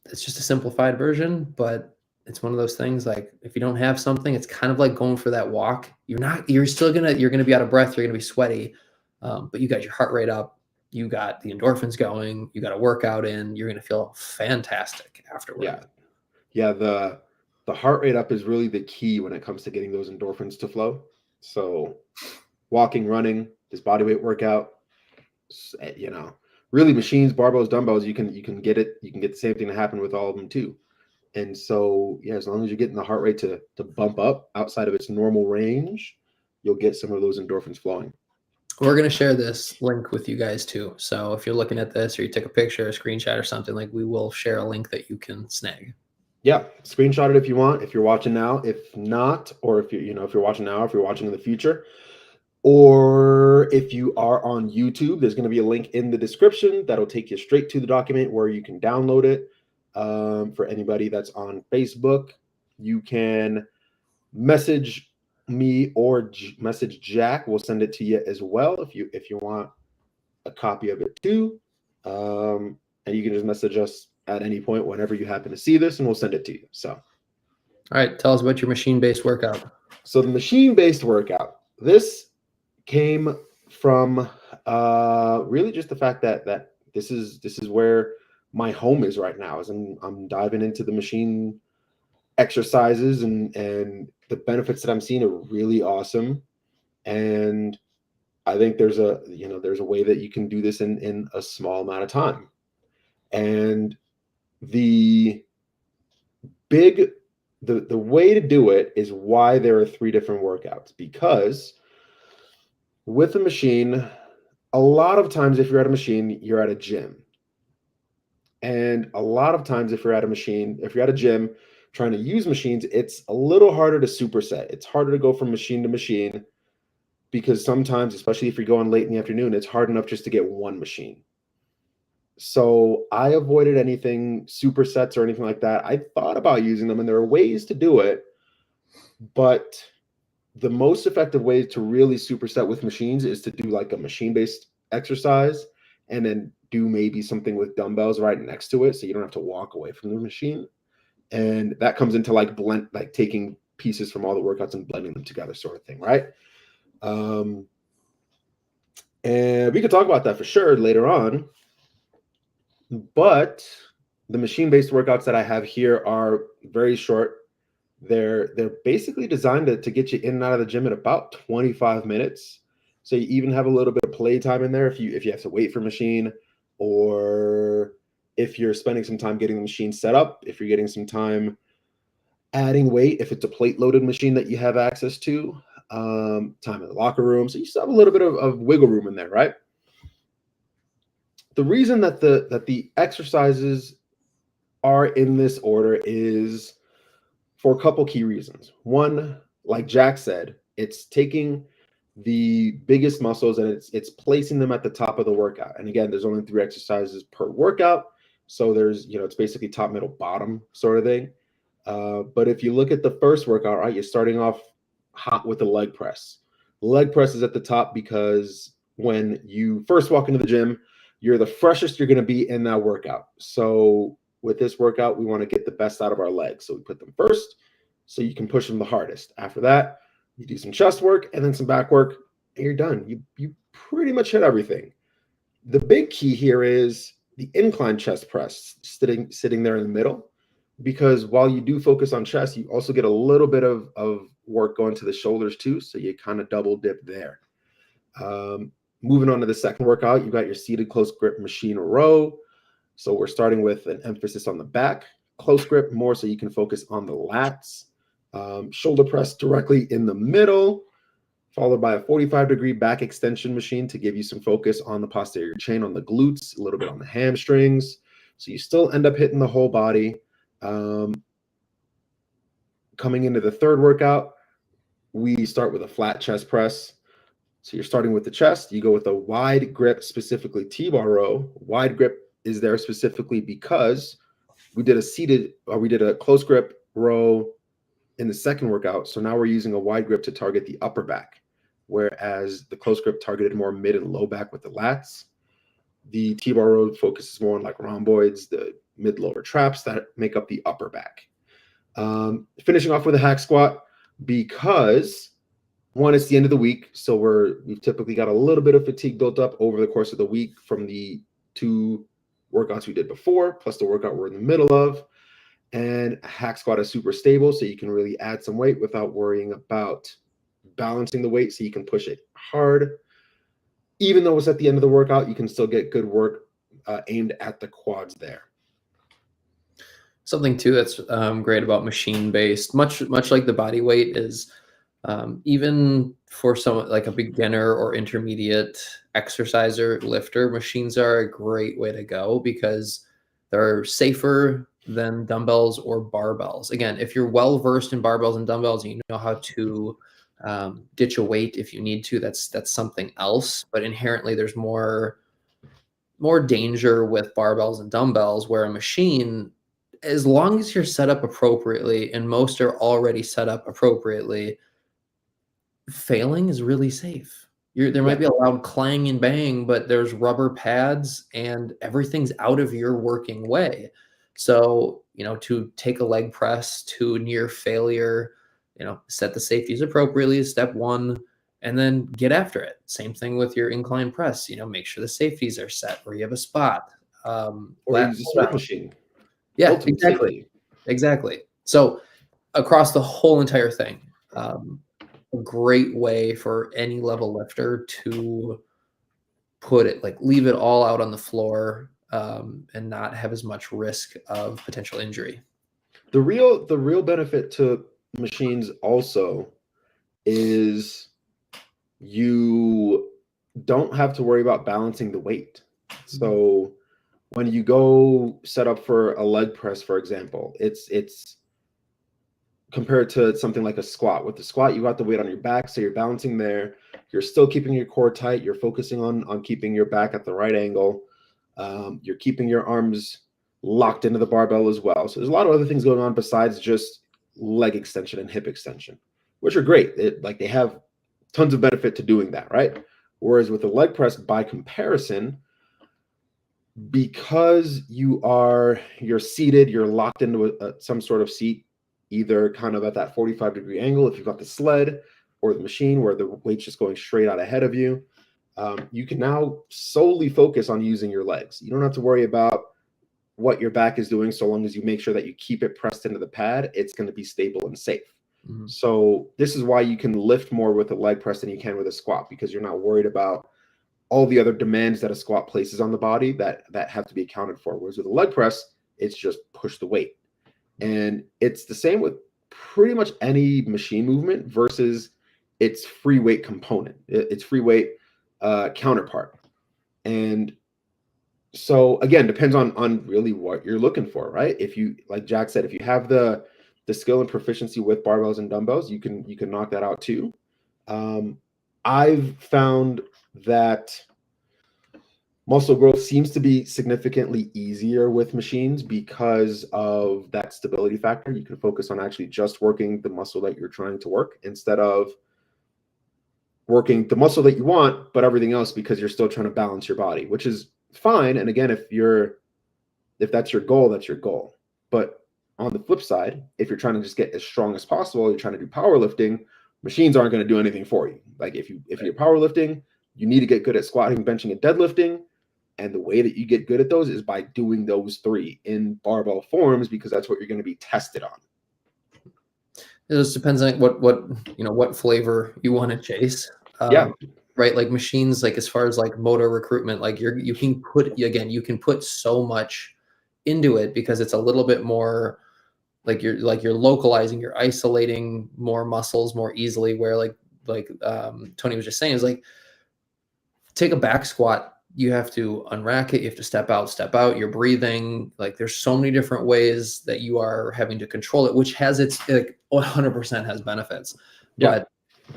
it's just a simplified version, but it's one of those things, like, if you don't have something, it's kind of like going for that walk. You're going to be out of breath. You're going to be sweaty. But you got your heart rate up, you got the endorphins going, you got a workout in, you're going to feel fantastic afterward. Yeah. The heart rate up is really the key when it comes to getting those endorphins to flow. So walking, running, this body weight workout, really machines, barbells, dumbbells, you can get it. You can get the same thing to happen with all of them too. And so, yeah, as long as you're getting the heart rate to bump up outside of its normal range, you'll get some of those endorphins flowing. We're going to share this link with you guys too. So if you're looking at this, or you take a picture, a screenshot or something, like, we will share a link that you can snag. Yeah, screenshot it if you want, if you're watching now. If not, or if if you're watching now, if you're watching in the future, or if you are on YouTube, there's going to be a link in the description that'll take you straight to the document where you can download it. For anybody that's on Facebook, you can message me or message Jack. We'll send it to you as well if you want a copy of it too. And you can just message us at any point whenever you happen to see this, and we'll send it to you. So, all right, tell us about your machine-based workout. So the machine-based workout, this came from really just the fact that this is where my home is right now. As I'm diving into the machine exercises, and the benefits that I'm seeing are really awesome. And I think there's a way that you can do this in a small amount of time. And the way to do it is why there are 3 different workouts, because with a machine, a lot of times if you're at a machine, you're at a gym. And a lot of times if you're at a gym trying to use machines, it's a little harder to superset. It's harder to go from machine to machine, because sometimes, especially if you're going late in the afternoon, it's hard enough just to get one machine. So I avoided anything supersets or anything like that. I thought about using them, and there are ways to do it, But the most effective way to really superset with machines is to do like a machine-based exercise and then do maybe something with dumbbells right next to it so you don't have to walk away from the machine. And that comes into like blend, like taking pieces from all the workouts and blending them together, sort of thing, right? And we could talk about that for sure later on. But the machine-based workouts that I have here are very short. They're basically designed to get you in and out of the gym in about 25 minutes. So you even have a little bit of play time in there if you have to wait for a machine, or if you're spending some time getting the machine set up, if you're getting some time adding weight, if it's a plate loaded machine that you have access to, time in the locker room. So you still have a little bit of wiggle room in there, right? The reason that the exercises are in this order is for a couple key reasons. One, like Jack said, it's taking the biggest muscles and it's placing them at the top of the workout. And again, there's only 3 exercises per workout. So there's, it's basically top, middle, bottom sort of thing. But if you look at the first workout, right, you're starting off hot with the leg press. The leg press is at the top because when you first walk into the gym, you're the freshest you're going to be in that workout. So with this workout, we want to get the best out of our legs. So we put them first so you can push them the hardest. After that, you do some chest work and then some back work, and you're done. You pretty much hit everything. The big key here is the incline chest press sitting there in the middle, because while you do focus on chest, you also get a little bit of work going to the shoulders too. So you kind of double dip there. Moving on to the second workout, you got your seated close grip machine row. So we're starting with an emphasis on the back, close grip more so you can focus on the lats. Shoulder press directly in the middle, followed by a 45-degree back extension machine to give you some focus on the posterior chain, on the glutes, a little bit on the hamstrings. So you still end up hitting the whole body. Coming into the third workout, we start with a flat chest press. So you're starting with the chest, you go with a wide grip, specifically T-bar row. Wide grip is there specifically because we did a close grip row in the second workout. So now we're using a wide grip to target the upper back, whereas the close grip targeted more mid and low back with the lats. The T-bar row focuses more on like rhomboids, the mid-lower traps that make up the upper back. Finishing off with a hack squat because one, it's the end of the week, so we've typically got a little bit of fatigue built up over the course of the week from the 2 workouts we did before, plus the workout we're in the middle of. And a hack squat is super stable, so you can really add some weight without worrying about balancing the weight, so you can push it hard. Even though it's at the end of the workout, you can still get good work aimed at the quads there. Something too that's great about machine-based, much like the body weight, is even for someone like a beginner or intermediate exerciser, lifter, machines are a great way to go because they're safer than dumbbells or barbells. Again, if you're well versed in barbells and dumbbells and you know how to ditch a weight if you need to, that's something else. But inherently, there's more danger with barbells and dumbbells, where a machine, as long as you're set up appropriately, and most are already set up appropriately, failing is really safe. There might be a loud clang and bang, but there's rubber pads and everything's out of your working way. So, to take a leg press to near failure, set the safeties appropriately is step 1, and then get after it. Same thing with your incline press, make sure the safeties are set where you have a spot. Or use a Smith machine. Yeah, Ultimate safety. Exactly. So across the whole entire thing, a great way for any level lifter to put it, like leave it all out on the floor, and not have as much risk of potential injury. The real benefit to machines also is you don't have to worry about balancing the weight. So when you go set up for a leg press, for example, it's compared to something like a squat. With the squat, you got the weight on your back, so you're balancing there. You're still keeping your core tight. You're focusing on keeping your back at the right angle. You're keeping your arms locked into the barbell as well. So there's a lot of other things going on besides just leg extension and hip extension, which are great. They have tons of benefit to doing that, right? Whereas with the leg press, by comparison, because you're seated, you're locked into some sort of seat, either kind of at that 45-degree angle if you've got the sled or the machine where the weight's just going straight out ahead of you. You can now solely focus on using your legs. You don't have to worry about what your back is doing, so long as you make sure that you keep it pressed into the pad. It's going to be stable and safe. Mm-hmm. So this is why you can lift more with a leg press than you can with a squat, because you're not worried about all the other demands that a squat places on the body that have to be accounted for. Whereas with a leg press, it's just push the weight. And it's the same with pretty much any machine movement versus its free weight component, its free weight counterpart. And so again, depends on really what you're looking for, right? If you, like Jack said, if you have the skill and proficiency with barbells and dumbbells, you can knock that out too. I've found that muscle growth seems to be significantly easier with machines because of that stability factor. You can focus on actually just working the muscle that you're trying to work instead of working the muscle that you want, but everything else, because you're still trying to balance your body, which is fine. And again, if that's your goal, that's your goal. But on the flip side, if you're trying to just get as strong as possible, you're trying to do powerlifting, machines aren't going to do anything for you. Like if you're powerlifting, you need to get good at squatting, benching, and deadlifting. And the way that you get good at those is by doing those three in barbell forms, because that's what you're going to be tested on. It just depends on what flavor you want to chase. Yeah. Right. Like machines, like as far as like motor recruitment, like you can put so much into it because it's a little bit more like you're localizing, you're isolating more muscles more easily, where like Tony was just saying, is like, take a back squat, you have to unrack it, you have to step out, you're breathing, like there's so many different ways that you are having to control it, which has its, like, 100% has benefits. Yeah. But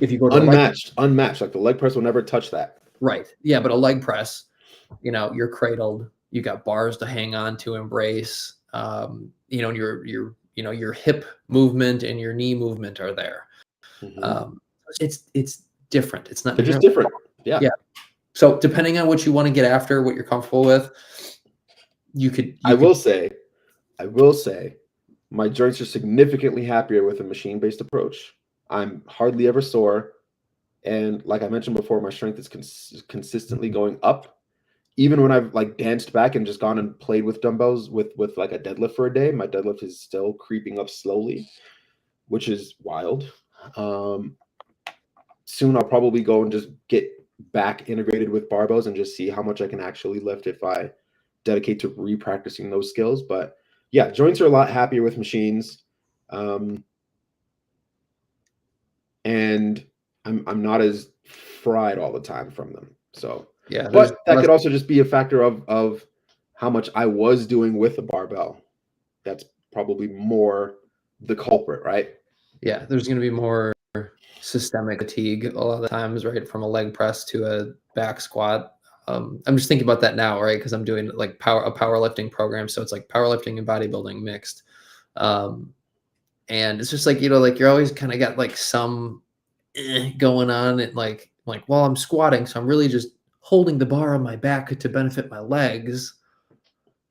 if you go to unmatched, like the leg press will never touch that. Right. Yeah. But a leg press, you're cradled, you got bars to hang on to embrace, your hip movement and your knee movement are there. Mm-hmm. It's different. It's not. They're just different. Yeah. Yeah. So depending on what you want to get after, what you're comfortable with, I will say, my joints are significantly happier with a machine-based approach. I'm hardly ever sore. And like I mentioned before, my strength is consistently going up. Even when I've like danced back and just gone and played with dumbbells with like a deadlift for a day, my deadlift is still creeping up slowly, which is wild. Soon I'll probably go and just get back integrated with barbells and just see how much I can actually lift if I dedicate to re-practicing those skills. But yeah, joints are a lot happier with machines. And I'm not as fried all the time from them. So yeah, but that could also just be a factor of how much I was doing with a barbell. That's probably more the culprit, right? Yeah, there's going to be more systemic fatigue a lot of the times, right? From a leg press to a back squat. I'm just thinking about that now, right? Because I'm doing like a powerlifting program, so it's like powerlifting and bodybuilding mixed. And it's just like, like you're always kind of got like some going on, and like well, I'm squatting, so I'm really just holding the bar on my back to benefit my legs,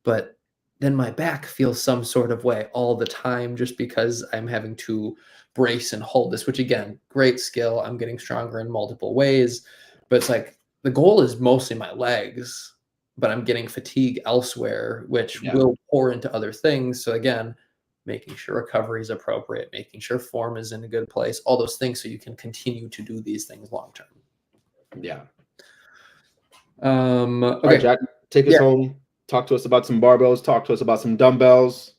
but then my back feels some sort of way all the time just because I'm having to brace and hold this, which again, great skill. I'm getting stronger in multiple ways, but it's like the goal is mostly my legs, but I'm getting fatigue elsewhere, which will pour into other things. So again, making sure recovery is appropriate, making sure form is in a good place, all those things, so you can continue to do these things long term. Yeah. Okay. All right, Jack, take us home. Talk to us about some barbells. Talk to us about some dumbbells.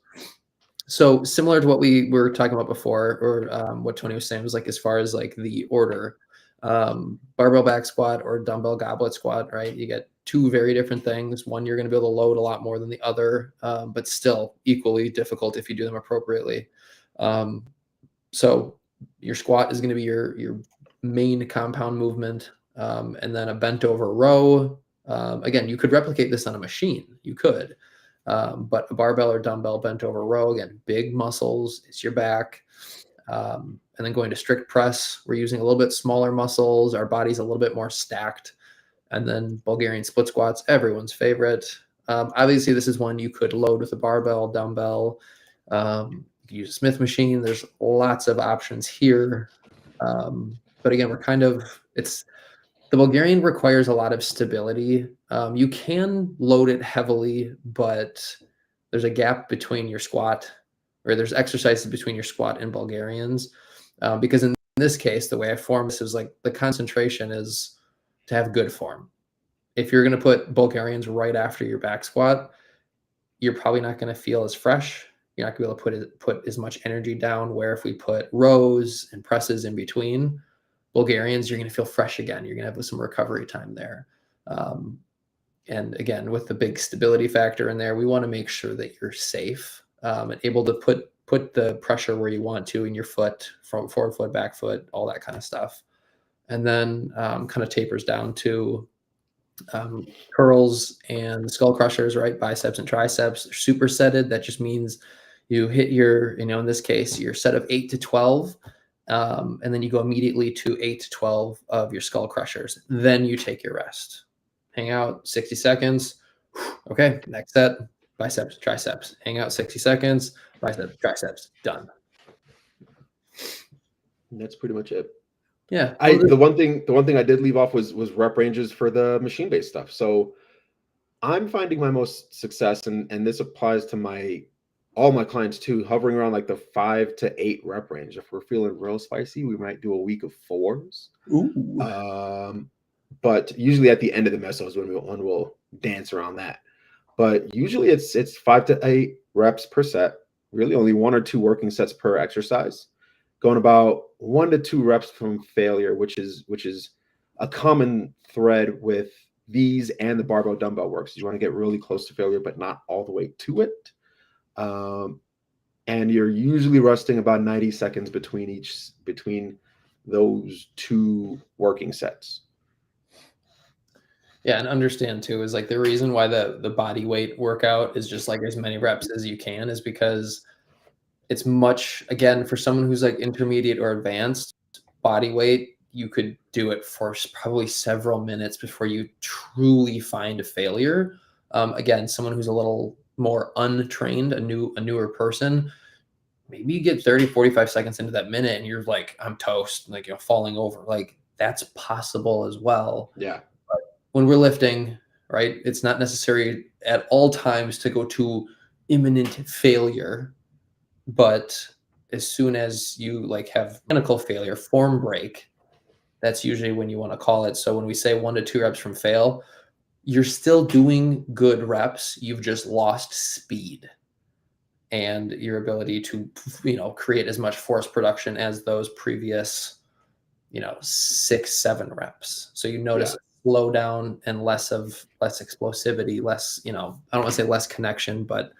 So similar to what we were talking about before, or what Tony was saying, was like, as far as like the order, barbell back squat or dumbbell goblet squat, right? You get two very different things. One, you're going to be able to load a lot more than the other, but still equally difficult if you do them appropriately. So your squat is going to be your main compound movement, and then a bent over row. Again, you could replicate this on a machine. You could. But a barbell or dumbbell bent over row, again, big muscles, it's your back. And then going to strict press, we're using a little bit smaller muscles. Our body's a little bit more stacked. And then Bulgarian split squats, everyone's favorite. Obviously, this is one you could load with a barbell, dumbbell. You could use a Smith machine. There's lots of options here. But again, the Bulgarian requires a lot of stability. You can load it heavily, but there's a gap between your squat, or there's exercises between your squat and Bulgarians. Because in this case, the way I form this is like the concentration is to have good form. If you're going to put Bulgarians right after your back squat, you're probably not going to feel as fresh. You're not going to be able to put as much energy down, where if we put rows and presses in between Bulgarians, you're going to feel fresh again. You're going to have some recovery time there. And again, with the big stability factor in there, we want to make sure that you're safe and able to put the pressure where you want to in your foot, front forward foot, back foot, all that kind of stuff. And then kind of tapers down to curls and skull crushers, right? Biceps and triceps. They're supersetted. That just means you hit your, in this case, your set of 8 to 12. And then you go immediately to 8 to 12 of your skull crushers. Then you take your rest. Hang out 60 seconds. Okay, next set, biceps, triceps. Hang out 60 seconds, biceps, triceps. Done. And that's pretty much it. Yeah. The one thing I did leave off was rep ranges for the machine-based stuff. So I'm finding my most success, and this applies to all my clients too, hovering around like the 5 to 8 rep range. If we're feeling real spicy, we might do a week of 4s. Ooh. But usually at the end of the mesos when we'll dance around that. But usually it's 5 to 8 reps per set. Really only 1 or 2 working sets per exercise. Going about 1 to 2 reps from failure, which is a common thread with these and the barbell dumbbell works. You want to get really close to failure, but not all the way to it. And you're usually resting about 90 seconds between those 2 working sets. Yeah, and understand too is like the reason why the body weight workout is just like as many reps as you can is because it's much, again, for someone who's like intermediate or advanced body weight, you could do it for probably several minutes before you truly find a failure. Again, someone who's a little more untrained, a newer person, maybe you get 30, 45 seconds into that minute and you're like, I'm toast, like, falling over. Like that's possible as well. Yeah. But when we're lifting, right, it's not necessary at all times to go to imminent failure. But as soon as you like have mechanical failure, form break, that's usually when you want to call it. So when we say 1 to 2 reps from fail, you're still doing good reps. You've just lost speed and your ability to, create as much force production as those previous, 6, 7 reps. So you notice a slowdown and less explosivity, less, I don't want to say less connection, but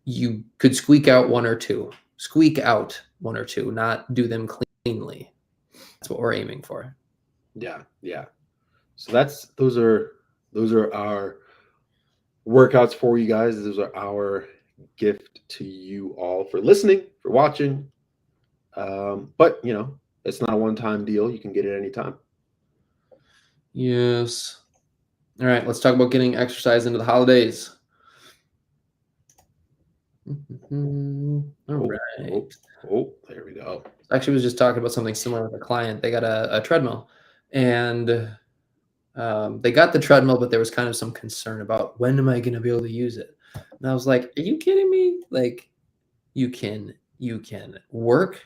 you could squeak out one or two, not do them cleanly. That's what we're aiming for. Yeah. So those are our workouts for you guys. Those are our gift to you all for listening, for watching. But it's not a one-time deal. You can get it anytime. Yes. All right, let's talk about getting exercise into the holidays. All right. Oh, there we go. Actually, was just talking about something similar with a client. They got a treadmill, and they got the treadmill, but there was kind of some concern about when am I going to be able to use it? And I was like, "Are you kidding me? Like, you can work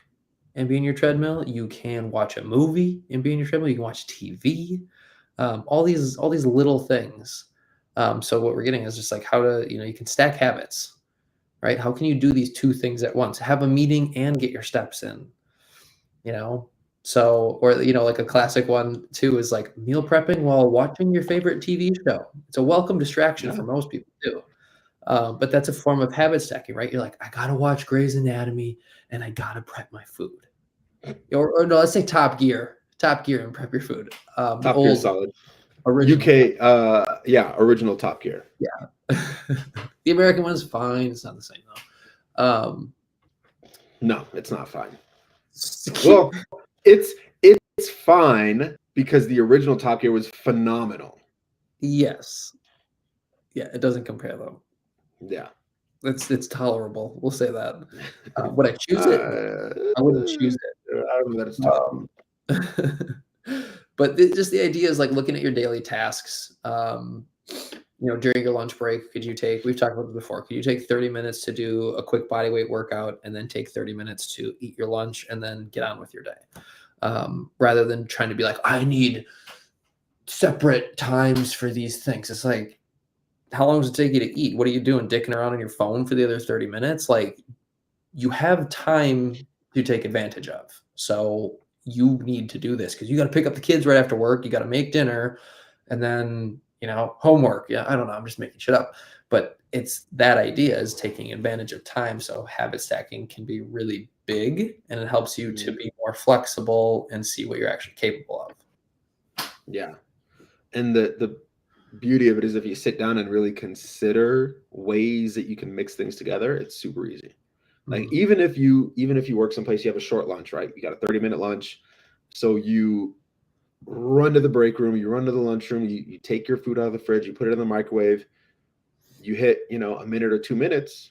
and be in your treadmill. You can watch a movie and be in your treadmill. You can watch TV. All these little things. So what we're getting is just like how to you can stack habits. Right? How can you do these 2 things at once? Have a meeting and get your steps in, So, or, like a classic one too is like meal prepping while watching your favorite TV show. It's a welcome distraction for most people too. But that's a form of habit stacking, right? You're like, I got to watch Grey's Anatomy and I got to prep my food. Or no, let's say Top Gear and prep your food. Top Gear solid. Original. UK, original Top Gear. Yeah. The American one's fine. It's not the same though. No, it's not fine. Well, it's it's fine because the original Top Gear was phenomenal. Yes. Yeah, it doesn't compare though. Yeah. It's tolerable. We'll say that. Would I choose it? No, I wouldn't choose it. I don't know that it's tolerable. But just the idea is like looking at your daily tasks. During your lunch break, could you take, we've talked about this before, could you take 30 minutes to do a quick body weight workout and then take 30 minutes to eat your lunch and then get on with your day? Rather than trying to be like, I need separate times for these things. It's like, how long does it take you to eat? What are you doing? Dicking around on your phone for the other 30 minutes? Like, you have time to take advantage of. So you need to do this because you got to pick up the kids right after work. You got to make dinner and then, homework. Yeah, I don't know. I'm just making shit up. But it's that idea is taking advantage of time. So habit stacking can be really big and it helps you to be more flexible and see what you're actually capable of. Yeah. And the beauty of it is if you sit down and really consider ways that you can mix things together, it's super easy. Like even if you work someplace, you have a short lunch, right? You got a 30-minute lunch. So you run to the break room, you run to the lunchroom, you take your food out of the fridge, you put it in the microwave, you hit, a minute or 2 minutes.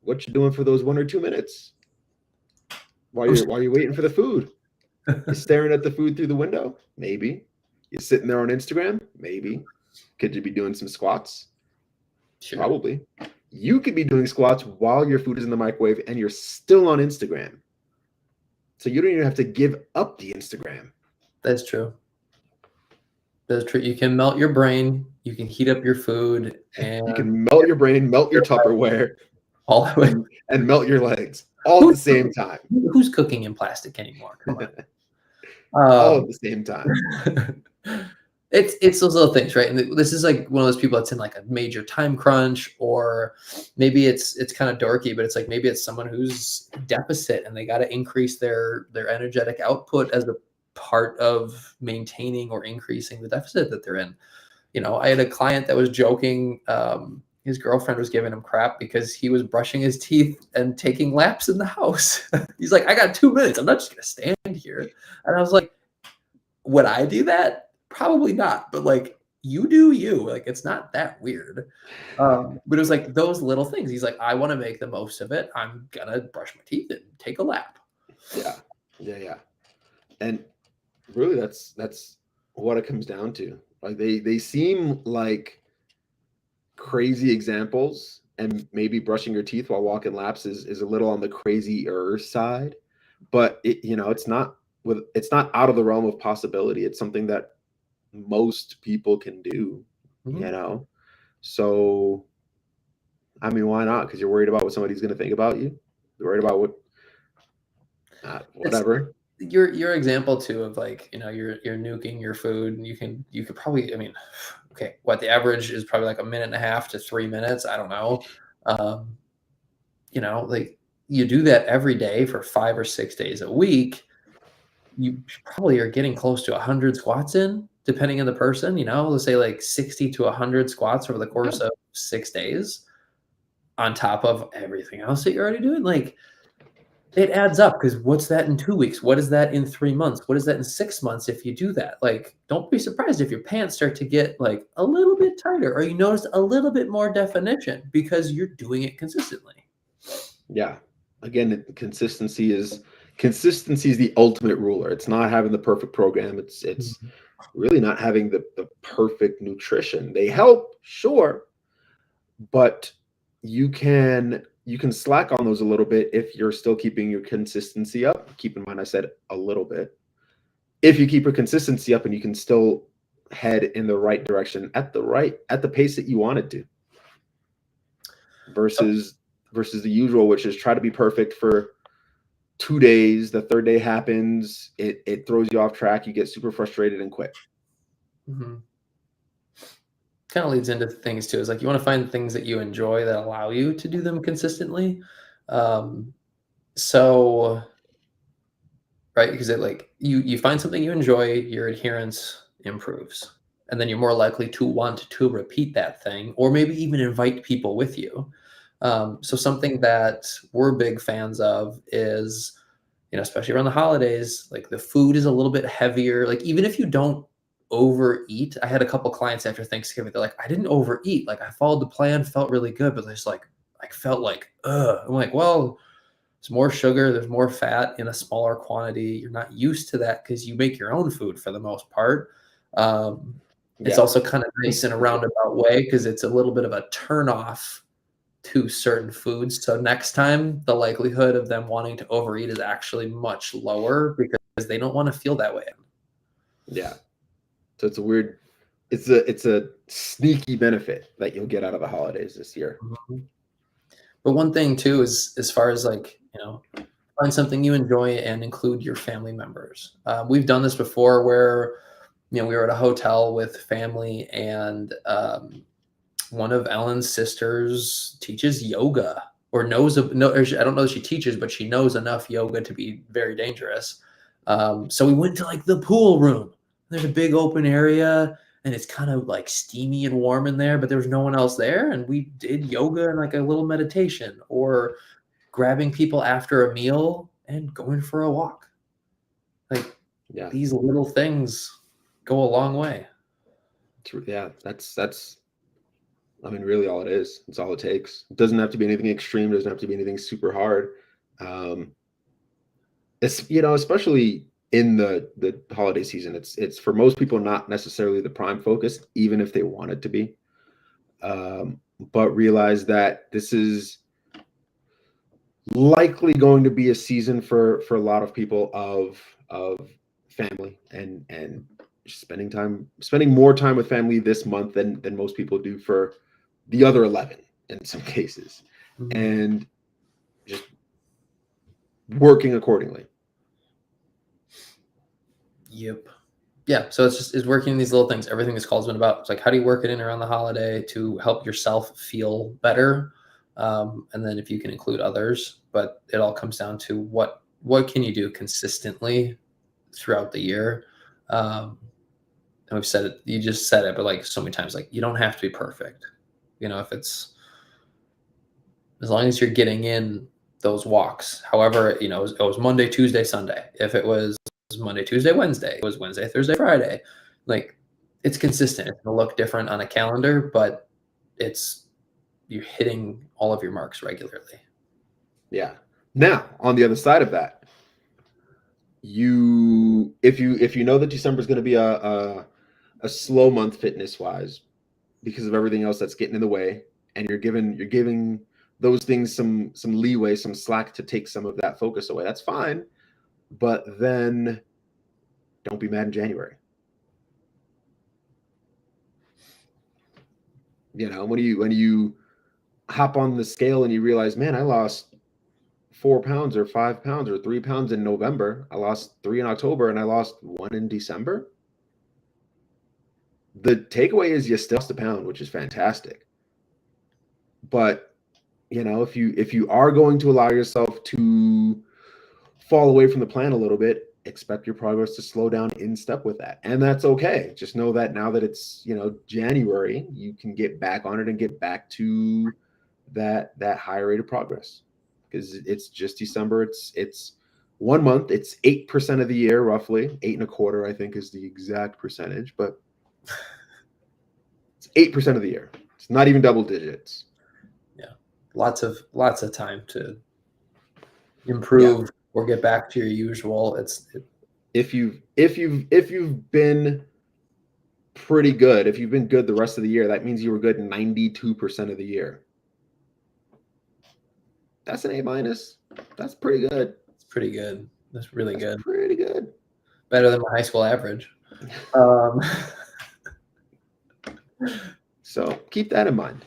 What you doing for those 1 or 2 minutes? While you're waiting for the food? You're staring at the food through the window? Maybe. You're sitting there on Instagram? Maybe. Could you be doing some squats? Sure. Probably. You could be doing squats while your food is in the microwave and you're still on Instagram. So you don't even have to give up the Instagram. That's true. That's true. You can melt your brain. You can heat up your food. And you can melt your brain, melt your Tupperware, all the way, and melt your legs all at the same time. Who's cooking in plastic anymore? Come on. All at the same time. It's those little things, right? And this is like one of those people that's in like a major time crunch, or maybe it's kind of dorky, but it's like maybe it's someone who's deficit and they got to increase their energetic output as a part of maintaining or increasing the deficit that they're in. I had a client that was joking. His girlfriend was giving him crap because he was brushing his teeth and taking laps in the house. He's like, I got 2 minutes. I'm not just going to stand here. And I was like, would I do that? Probably not. But like, you do you. Like, it's not that weird. But it was like those little things. He's like, I want to make the most of it. I'm going to brush my teeth and take a lap. Yeah. And really, that's what it comes down to. Like they seem like crazy examples, and maybe brushing your teeth while walking laps is a little on the crazier side, but it's not out of the realm of possibility. It's something that most people can do, So, I mean, why not? Because you're worried about what somebody's going to think about you. You're worried about whatever. Your example too of like, you're nuking your food, and you could probably, okay, what the average is probably like 1.5 to 3 minutes. I don't know. Like you do that every day for 5 or 6 days a week, you probably are getting close to 100 squats in, depending on the person, let's say like 60 to 100 squats over the course of 6 days on top of everything else that you're already doing. Like, it adds up, because what's that in 2 weeks? What is that in 3 months? What is that in 6 months if you do that? Like, don't be surprised if your pants start to get like a little bit tighter, or you notice a little bit more definition because you're doing it consistently. Yeah. Again, consistency is the ultimate ruler. It's not having the perfect program. It's really not having the perfect nutrition. They help, sure, but you can slack on those a little bit if you're still keeping your consistency up. Keep in mind, I said a little bit. If you keep your consistency up and you can still head in the right direction at the pace that you wanted to, versus the usual, which is try to be perfect for 2 days. The third day happens, it throws you off track. You get super frustrated and quit. Kind of leads into things too. Is like, you want to find things that you enjoy that allow you to do them consistently. So, right, because it like you find something you enjoy, your adherence improves, and then you're more likely to want to repeat that thing, or maybe even invite people with you. So something that we're big fans of is, especially around the holidays, like the food is a little bit heavier. Like even if you don't overeat, I had a couple clients after Thanksgiving. They're like, I didn't overeat. Like I followed the plan, felt really good, but it's like I felt like, ugh. I'm like, well, there's more sugar, there's more fat in a smaller quantity. You're not used to that because you make your own food for the most part. It's Yeah. also kind of nice in a roundabout way because it's a little bit of a turnoff to certain foods. So next time, the likelihood of them wanting to overeat is actually much lower because they don't want to feel that way. Yeah. So it's a sneaky benefit that you'll get out of the holidays this year. Mhm. But one thing too is as far as like, find something you enjoy and include your family members. We've done this before where, we were at a hotel with family and one of Ellen's sisters teaches yoga or knows, no, or I don't know if she teaches, but she knows enough yoga to be very dangerous. So we went to like the pool room. There's a big open area and it's kind of like steamy and warm in there, but there was no one else there. And we did yoga and like a little meditation or grabbing people after a meal and going for a walk. Like Yeah. these little things go a long way. Yeah. That's I mean, really all it is. It's all it takes. It doesn't have to be anything extreme. It doesn't have to be anything super hard. It's, especially in the holiday season, it's for most people not necessarily the prime focus, even if they want it to be. But realize that this is likely going to be a season for a lot of people of family and spending more time with family this month than most people do for the other 11 in some cases, Mhm. and just working accordingly. Yep. Yeah. So it's working these little things. Everything this call's been about. It's like, how do you work it in around the holiday to help yourself feel better? And then if you can include others, but it all comes down to what can you do consistently throughout the year? And we've said it, you just said it, but like so many times, like you don't have to be perfect. If it's as long as you're getting in those walks, however, it was Monday, Tuesday, Sunday. If it was Monday, Tuesday, Wednesday, it was Wednesday, Thursday, Friday. Like it's consistent. It's gonna look different on a calendar, but you're hitting all of your marks regularly. Yeah. Now, on the other side of that, if you know that December is going to be a slow month fitness wise because of everything else that's getting in the way, and you're giving those things some leeway, some slack to take some of that focus away. That's fine, but then don't be mad in January. When you hop on the scale and you realize, man, I lost 4 pounds or 5 pounds or 3 pounds in November. I lost 3 in October and I lost 1 in December. The takeaway is you still lost a pound, which is fantastic. But if you are going to allow yourself to fall away from the plan a little bit, expect your progress to slow down in step with that. And that's okay. Just know that now that it's, January, you can get back on it and get back to that higher rate of progress. Because it's just December. It's 1 month. It's 8% of the year, roughly 8.25%, I think is the exact percentage, but it's 8% of the year. It's not even double digits. Yeah. Lots of time to improve or get back to your usual. If you've been pretty good, if you've been good the rest of the year, that means you were good 92% of the year. That's an A-. That's pretty good. It's pretty good. That's really good. Pretty good. Better than my high school average. So keep that in mind.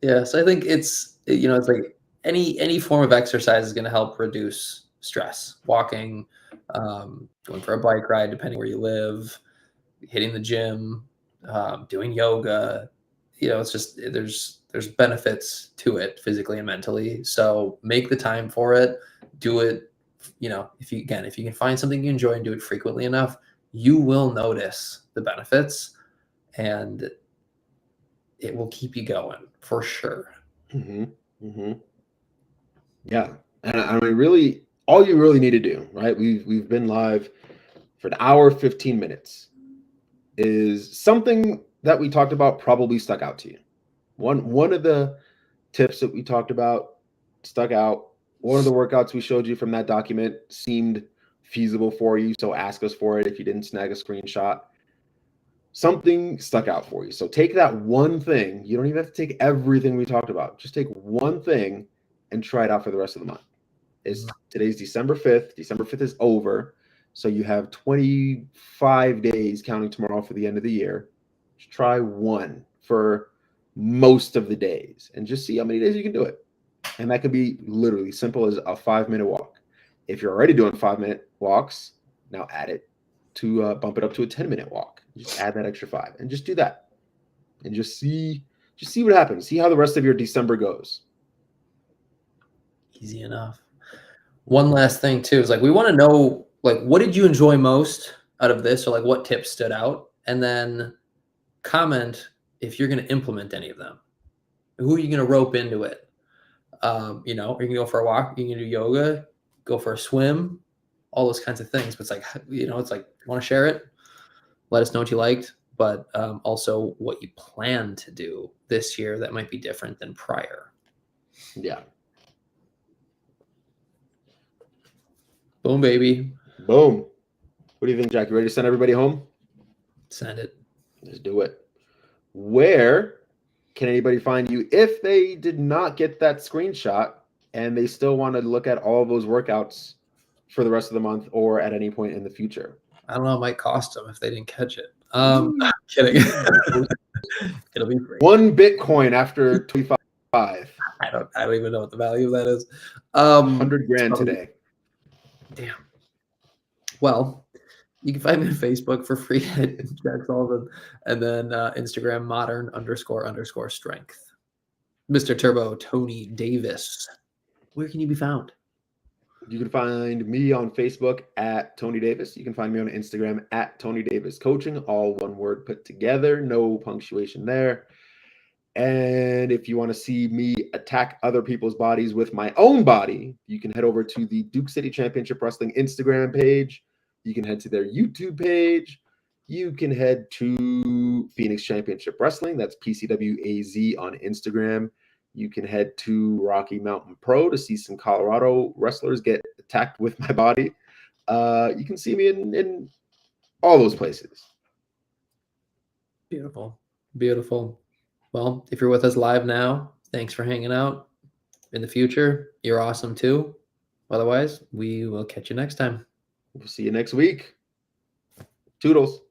Yeah, so I think it's like any form of exercise is going to help reduce stress. Walking, going for a bike ride, depending where you live, hitting the gym, doing yoga. It's just there's benefits to it physically and mentally. So make the time for it. Do it. If you can find something you enjoy and do it frequently enough, you will notice the benefits, and it will keep you going for sure. Mm-hmm. Mm-hmm. Yeah. And I mean, really, all you really need to do, right? We've been live for an hour, 15 minutes. Is something that we talked about probably stuck out to you. One of the tips that we talked about stuck out. One of the workouts we showed you from that document seemed feasible for you. So ask us for it if you didn't snag a screenshot. Something stuck out for you. So take that one thing. You don't even have to take everything we talked about. Just take one thing and try it out for the rest of the month. Today's December 5th. December 5th is over. So you have 25 days counting tomorrow for the end of the year. Just try one for most of the days and just see how many days you can do it. And that can be literally simple as a 5-minute walk. If you're already doing 5-minute walks, now add it to bump it up to a 10-minute walk. Just add that extra 5 and just do that. And just see what happens. See how the rest of your December goes. Easy enough. One last thing too is like we want to know like what did you enjoy most out of this, or like what tips stood out, and then comment if you're going to implement any of them. Who are you going to rope into it? You know, you can go for a walk, you can do yoga, go for a swim, all those kinds of things. But it's like, you know, it's like you want to share it, let us know what you liked, but also what you plan to do this year that might be different than prior. Yeah. Boom, baby. Boom. What do you think, Jack? You ready to send everybody home? Send it. Let's do it. Where can anybody find you if they did not get that screenshot and they still want to look at all of those workouts for the rest of the month or at any point in the future? I don't know. It might cost them if they didn't catch it. Kidding. It'll be free. 1 Bitcoin after 25. I don't even know what the value of that is. 100 grand today. Damn. Well, you can find me on Facebook for free at Jack Sullivan, and then Instagram modern__strength. Mr. Turbo Tony Davis. Where can you be found? You can find me on Facebook at Tony Davis. You can find me on Instagram at Tony Davis Coaching, all one word put together, no punctuation there. And if you want to see me attack other people's bodies with my own body, you can head over to the Duke City Championship Wrestling Instagram page. You can head to their YouTube page. You can head to Phoenix Championship Wrestling. That's PCWAZ on Instagram. You can head to Rocky Mountain Pro to see some Colorado wrestlers get attacked with my body. You can see me in all those places. Beautiful. Beautiful. Well, if you're with us live now, thanks for hanging out. In the future, you're awesome too. Otherwise, we will catch you next time. We'll see you next week. Toodles.